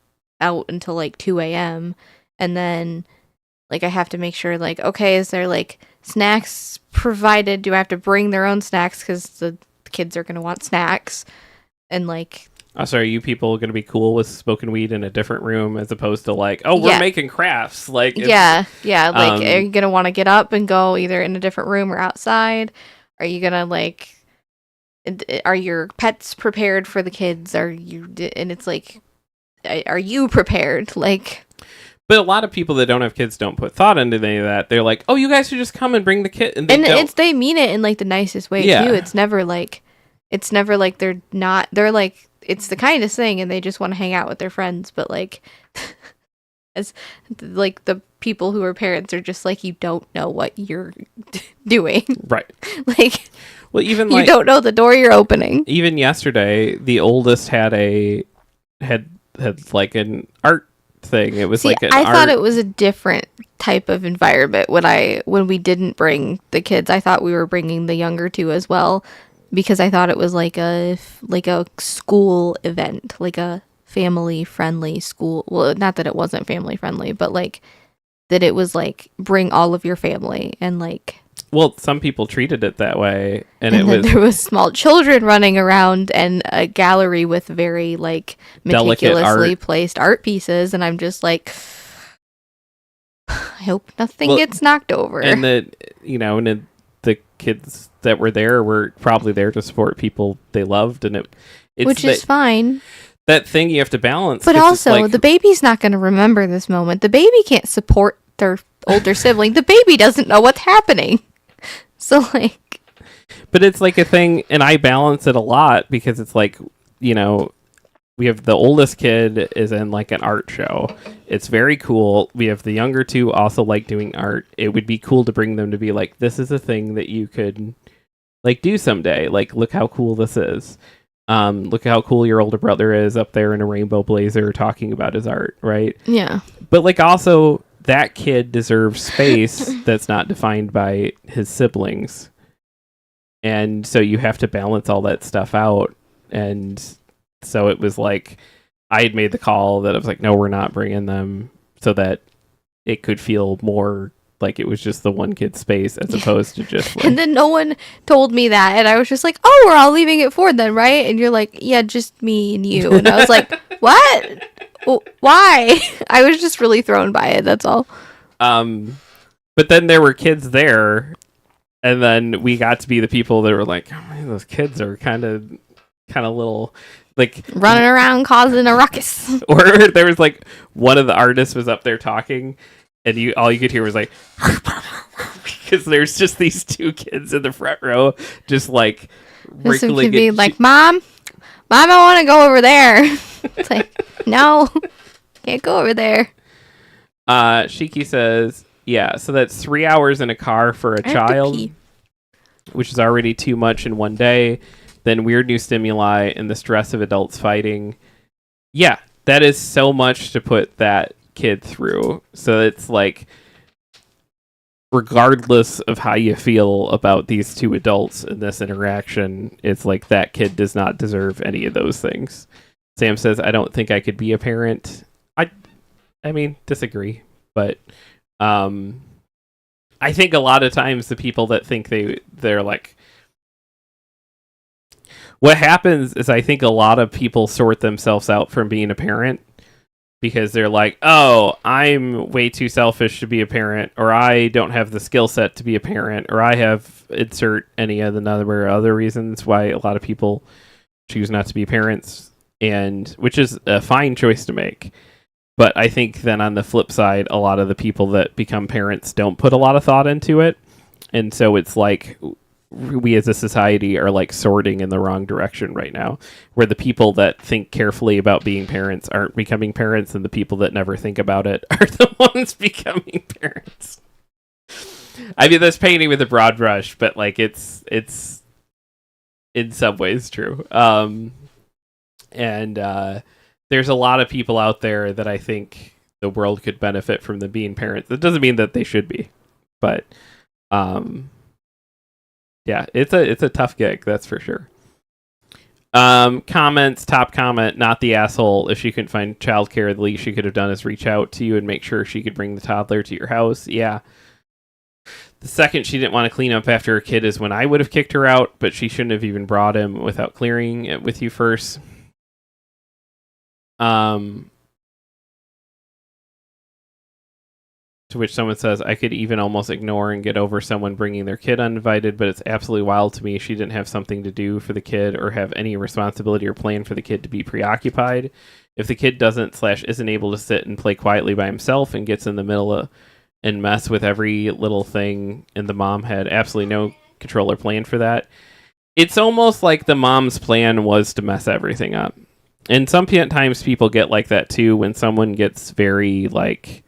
out until like 2 a.m. And then like I have to make sure like, okay, is there like snacks provided? Do I have to bring their own snacks because the kids are going to want snacks? And like... So are you people going to be cool with smoking weed in a different room as opposed to like, oh, we're making crafts? Like, yeah. Like, are you going to want to get up and go either in a different room or outside? Are you gonna like? Are your pets prepared for the kids? Are you? And it's like, are you prepared? Like, But a lot of people that don't have kids don't put thought into any of that. They're like, "Oh, you guys should just come and bring the kid," and they mean it in like the nicest way too. It's never like they're not. They're like, it's the kindest thing, and they just want to hang out with their friends. But like, as like the people who are parents are just like, you don't know what you're doing, right? Like, well, even you don't know the door you're opening. Even yesterday, the oldest had like an art thing. It was I thought it was a different type of environment when we didn't bring the kids. I thought we were bringing the younger two as well, because I thought it was like a school event, like a family friendly school. Well, not that it wasn't family friendly, but like that it was like bring all of your family and like. Well, some people treated it that way, and there was small children running around and a gallery with very like meticulously placed art pieces, and I'm just like, I hope nothing gets knocked over. And the kids that were there were probably there to support people they loved, and which is fine. That thing you have to balance. But also, the baby's not going to remember this moment. The baby can't support their older sibling. The baby doesn't know what's happening. So, like... But it's like a thing, and I balance it a lot, because it's like, we have the oldest kid is in like an art show. It's very cool. We have the younger two also like doing art. It would be cool to bring them to be like, this is a thing that you could like do someday. Like, look how cool this is. Look how cool your older brother is up there in a rainbow blazer talking about his art, right? Yeah. But like also... that kid deserves space that's not defined by his siblings. And so you have to balance all that stuff out. And so it was like, I had made the call that I was like, no, we're not bringing them, so that it could feel more like it was just the one kid's space as opposed to just like... And then no one told me that. And I was just like, oh, we're all leaving at 4 then, right? And you're like, yeah, just me and you. And I was like, what? Why? I was just really thrown by it, that's all. But then there were kids there, and then we got to be the people that were like, oh man, those kids are kind of little, like, running around causing a ruckus. Or there was like one of the artists was up there talking, and all you could hear was like because there's just these two kids in the front row just like this could be like, Mom, I want to go over there. It's like, no, can't go over there. Shiki says, yeah, so that's 3 hours in a car for a child, which is already too much in one day. Then weird new stimuli and the stress of adults fighting. Yeah, that is so much to put that kid through. So it's like, regardless of how you feel about these two adults in this interaction, it's like that kid does not deserve any of those things. Sam says, I don't think I could be a parent. I mean, disagree, but I think a lot of times the people that think they're like, what happens is I think a lot of people sort themselves out from being a parent because they're like, oh, I'm way too selfish to be a parent, or I don't have the skill set to be a parent, or I have insert any of the number of other reasons why a lot of people choose not to be parents, and which is a fine choice to make. But I think then on the flip side, a lot of the people that become parents don't put a lot of thought into it. And so it's like we as a society are like sorting in the wrong direction right now, where the people that think carefully about being parents aren't becoming parents, and the people that never think about it are the ones becoming parents. I mean, that's painting with a broad brush, but like it's in some ways true. There's a lot of people out there that I think the world could benefit from them being parents. That doesn't mean that they should be, but yeah, it's a tough gig, that's for sure. Comments, top comment, not the asshole. If she couldn't find childcare, the least she could have done is reach out to you and make sure she could bring the toddler to your house. Yeah. The second she didn't want to clean up after her kid is when I would have kicked her out, but she shouldn't have even brought him without clearing it with you first. To which someone says, I could even almost ignore and get over someone bringing their kid uninvited, but it's absolutely wild to me she didn't have something to do for the kid or have any responsibility or plan for the kid to be preoccupied. If the kid doesn't/isn't able to sit and play quietly by himself and gets in the middle of, and mess with every little thing, and the mom had absolutely no control or plan for that, it's almost like the mom's plan was to mess everything up. And sometimes people get like that too when someone gets very like...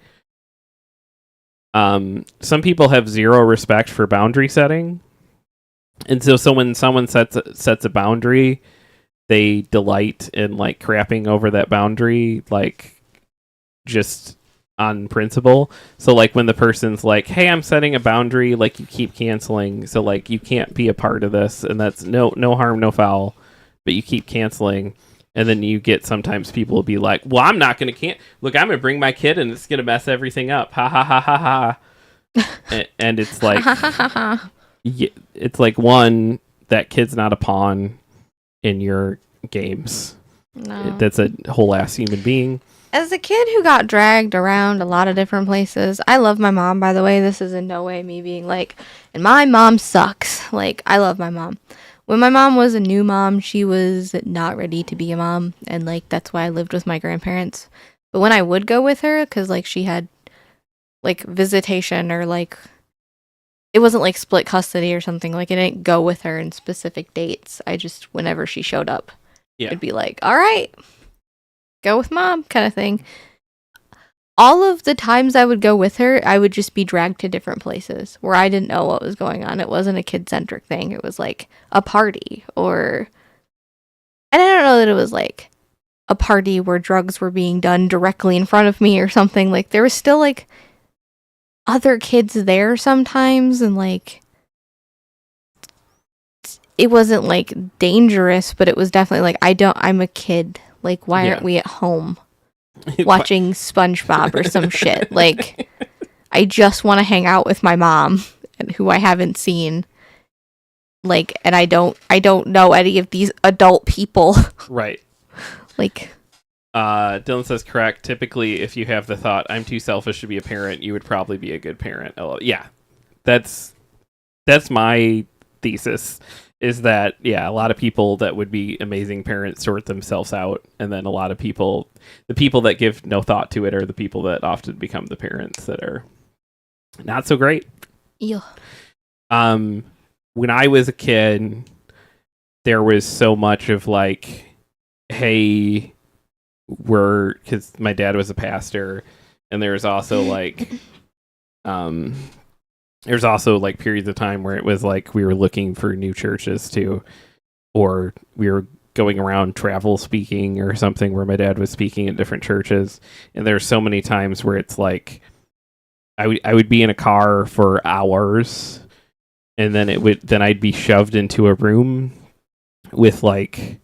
some people have zero respect for boundary setting, and so when someone sets a boundary, they delight in like crapping over that boundary, like just on principle. So like when the person's like, "Hey, I'm setting a boundary," like you keep canceling, so like you can't be a part of this, and that's no harm, no foul, but you keep canceling. And then you get sometimes people will be like, well, I'm not going to look, I'm going to bring my kid and it's going to mess everything up. Ha ha ha ha ha. And it's like, it's like, one, that kid's not a pawn in your games. No. That's a whole ass human being. As a kid who got dragged around a lot of different places, I love my mom, by the way. This is in no way me being like, and my mom sucks. Like, I love my mom. When my mom was a new mom, she was not ready to be a mom, and like that's why I lived with my grandparents. But when I would go with her, because like she had like visitation, or like it wasn't like split custody or something, like I didn't go with her in specific dates. I just, whenever she showed up, it'd be like, all right, go with mom kind of thing. All of the times I would go with her, I would just be dragged to different places where I didn't know what was going on. It wasn't a kid-centric thing. It was like a party, and I don't know that it was like a party where drugs were being done directly in front of me or something. Like there was still like other kids there sometimes, and like it wasn't like dangerous, but it was definitely like, I'm a kid. Like, why aren't we at home watching SpongeBob or some shit? Like, I just want to hang out with my mom, who I haven't seen. Like, and I don't know any of these adult people. Right. Like, Dylan says, correct. Typically, if you have the thought, I'm too selfish to be a parent, you would probably be a good parent. Oh, yeah. That's my thesis. Is that, yeah, a lot of people that would be amazing parents sort themselves out, and then a lot of people, the people that give no thought to it are the people that often become the parents that are not so great. Yeah. When I was a kid, there was so much of like, hey, because my dad was a pastor, and there was also like, there's also like periods of time where it was like we were looking for new churches too, or we were going around travel speaking or something where my dad was speaking at different churches. And there's so many times where it's like I would be in a car for hours, and then I'd be shoved into a room with like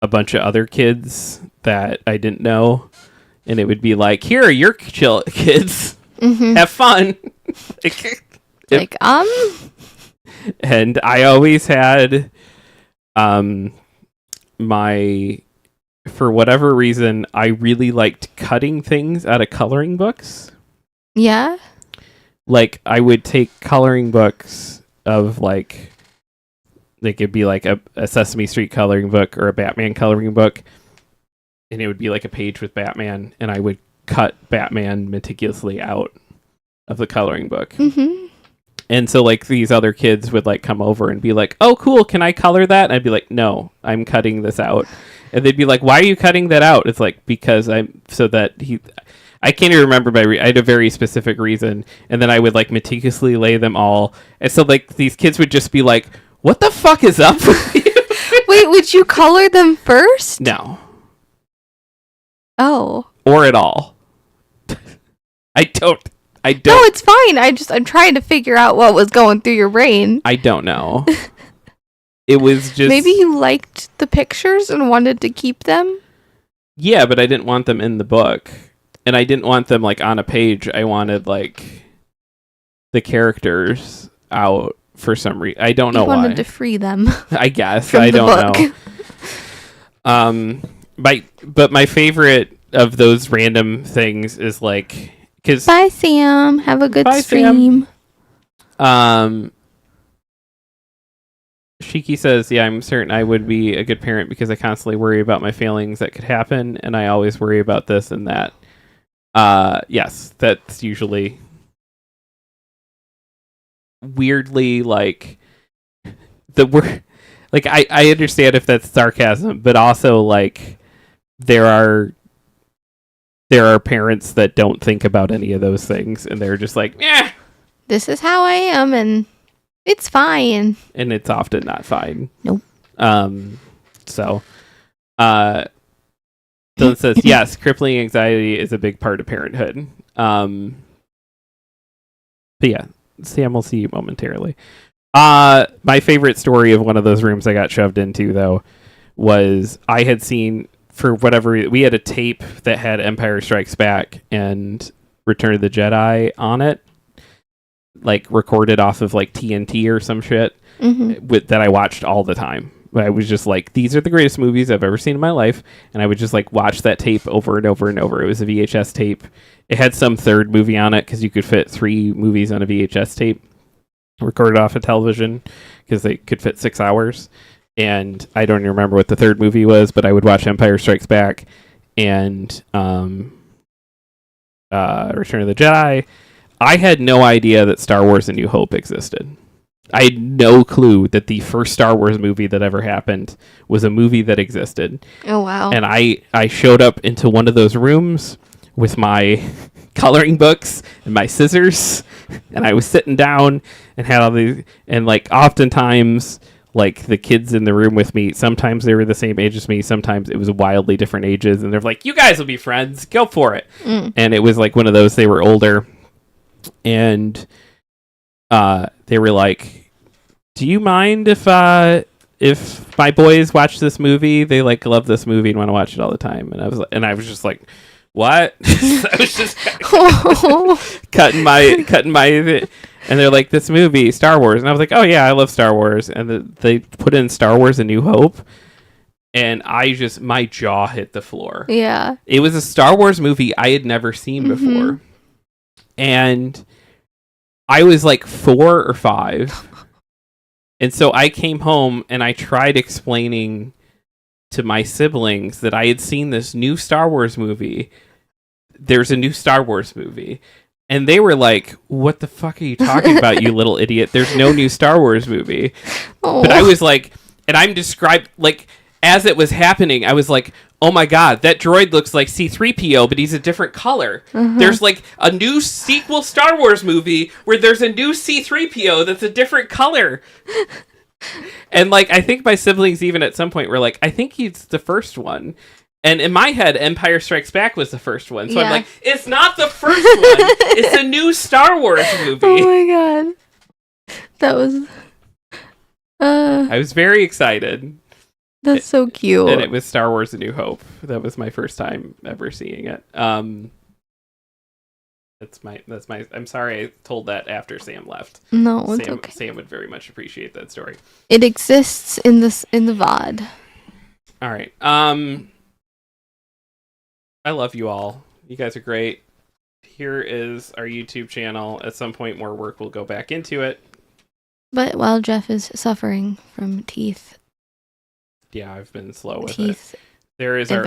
a bunch of other kids that I didn't know, and it would be like, here are your kids. Mm-hmm. Have fun. And I always had for whatever reason, I really liked cutting things out of coloring books. Yeah. Like I would take coloring books of like they could be like a Sesame Street coloring book or a Batman coloring book, and it would be like a page with Batman, and I would cut Batman meticulously out of the coloring book. Mm-hmm. And so like these other kids would like come over and be like, oh cool, can I color that? And I'd be like, no, I'm cutting this out. And they'd be like, why are you cutting that out? It's like, because I can't even remember I had a very specific reason. And then I would like meticulously lay them all, and so like these kids would just be like, what the fuck is up with you? Wait, would you color them first? No. Oh. Or at all. I don't. No, it's fine. I'm trying to figure out what was going through your brain. I don't know. It was just... Maybe you liked the pictures and wanted to keep them? Yeah, but I didn't want them in the book. And I didn't want them, like, on a page. I wanted, like, the characters out for some reason. I don't know why. You wanted to free them. I guess. I don't know. But my favorite of those random things is, like... Because Bye, Sam. Have a good Bye, stream. Shiki says, yeah, I'm certain I would be a good parent because I constantly worry about my failings that could happen, and I always worry about this and that. Yes, that's usually weirdly like the word. Like I understand if that's sarcasm, but also like there are parents that don't think about any of those things, and they're just like, yeah, This is how I am, and it's fine. and it's often not fine. Nope. So, Dylan says, yes, crippling anxiety is a big part of parenthood. But yeah, Sam will see you momentarily. My favorite story of one of those rooms I got shoved into, though, was I had seen, for whatever we had a tape that had Empire Strikes Back and Return of the Jedi on it, like recorded off of like TNT or some shit, that I watched all the time. I was just like, these are the greatest movies I've ever seen in my life, and I would just like watch that tape over and over and over. It was a VHS tape. It had some third movie on it because you could fit 3 movies on a VHS tape, recorded off of television because they could fit 6 hours. And I don't even remember what the third movie was, but I would watch Empire Strikes Back and Return of the Jedi. I had no idea that Star Wars A New Hope existed. I had no clue that the first Star Wars movie that ever happened was a movie that existed. Oh, wow. And I showed up into one of those rooms with my coloring books and my scissors, and I was sitting down and had all these, and like oftentimes, like the kids in the room with me, sometimes they were the same age as me, sometimes it was wildly different ages, and they're like, you guys will be friends, go for it. And it was like one of those, they were older, and they were like, do you mind if my boys watch this movie? They like love this movie and want to watch it all the time. And I was just like, what? I was just cutting my, and they're like, this movie, Star Wars. And I was like, oh yeah, I love Star Wars. And they put in Star Wars A New Hope, and my jaw hit the floor. Yeah. It was a Star Wars movie I had never seen before. And I was like 4 or 5. And so I came home and I tried explaining to my siblings that I had seen this new Star Wars movie. There's a new Star Wars movie. And they were like, what the fuck are you talking about, you little idiot? There's no new Star Wars movie. Oh. But I was like, and I'm described, like, as it was happening, I was like, oh my god, that droid looks like C-3PO, but he's a different color. There's like a new sequel Star Wars movie where there's a new C-3PO that's a different color. And like, I think my siblings even at some point were like, I think he's the first one. And in my head, Empire Strikes Back was the first one. So I'm like, it's not the first one. It's a new Star Wars movie. Oh my god. That was... I was very excited. That's so cute. And it was Star Wars A New Hope. That was my first time ever seeing it. That's my I'm sorry I told that after Sam left. No, it's okay. Sam would very much appreciate that story. It exists in the VOD. All right. I love you all. You guys are great. Here is our YouTube channel. At some point more work will go back into it. But while Jeff is suffering from teeth. Yeah, I've been slow with it. There is our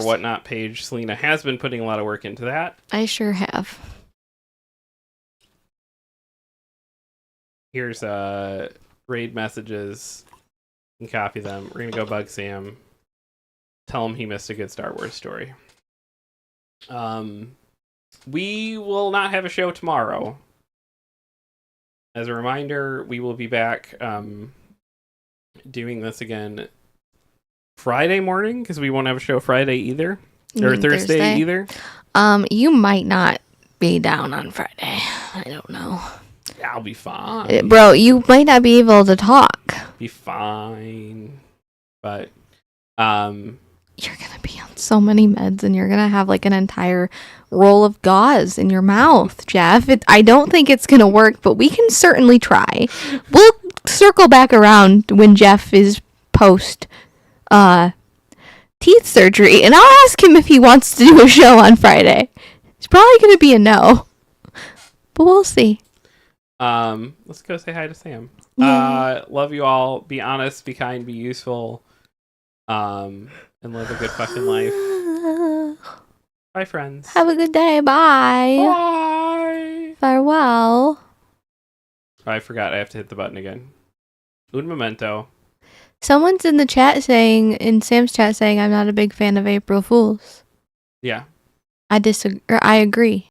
Whatnot page. Selena has been putting a lot of work into that. I sure have. Here's raid messages. You can copy them. We're going to go bug Sam. Tell him he missed a good Star Wars story. We will not have a show tomorrow. As a reminder, we will be back doing this again Friday morning, because we won't have a show Friday either. Or Thursday either. You might not be down on Friday. I don't know. I'll be fine. Bro, you might not be able to talk. Be fine. But you're gonna be on so many meds, and you're gonna have like an entire roll of gauze in your mouth, Jeff. I don't think it's gonna work, but we can certainly try. We'll circle back around when Jeff is post teeth surgery, and I'll ask him if he wants to do a show on Friday. It's probably going to be a no. But we'll see. Let's go say hi to Sam. Yay. Love you all. Be honest, be kind, be useful. And live a good fucking life. Bye, friends. Have a good day. Bye. Bye. Farewell. Oh, I forgot. I have to hit the button again. Un momento. Someone's in the chat saying, in Sam's chat saying, I'm not a big fan of April Fools. Yeah. I disagree. Or I agree.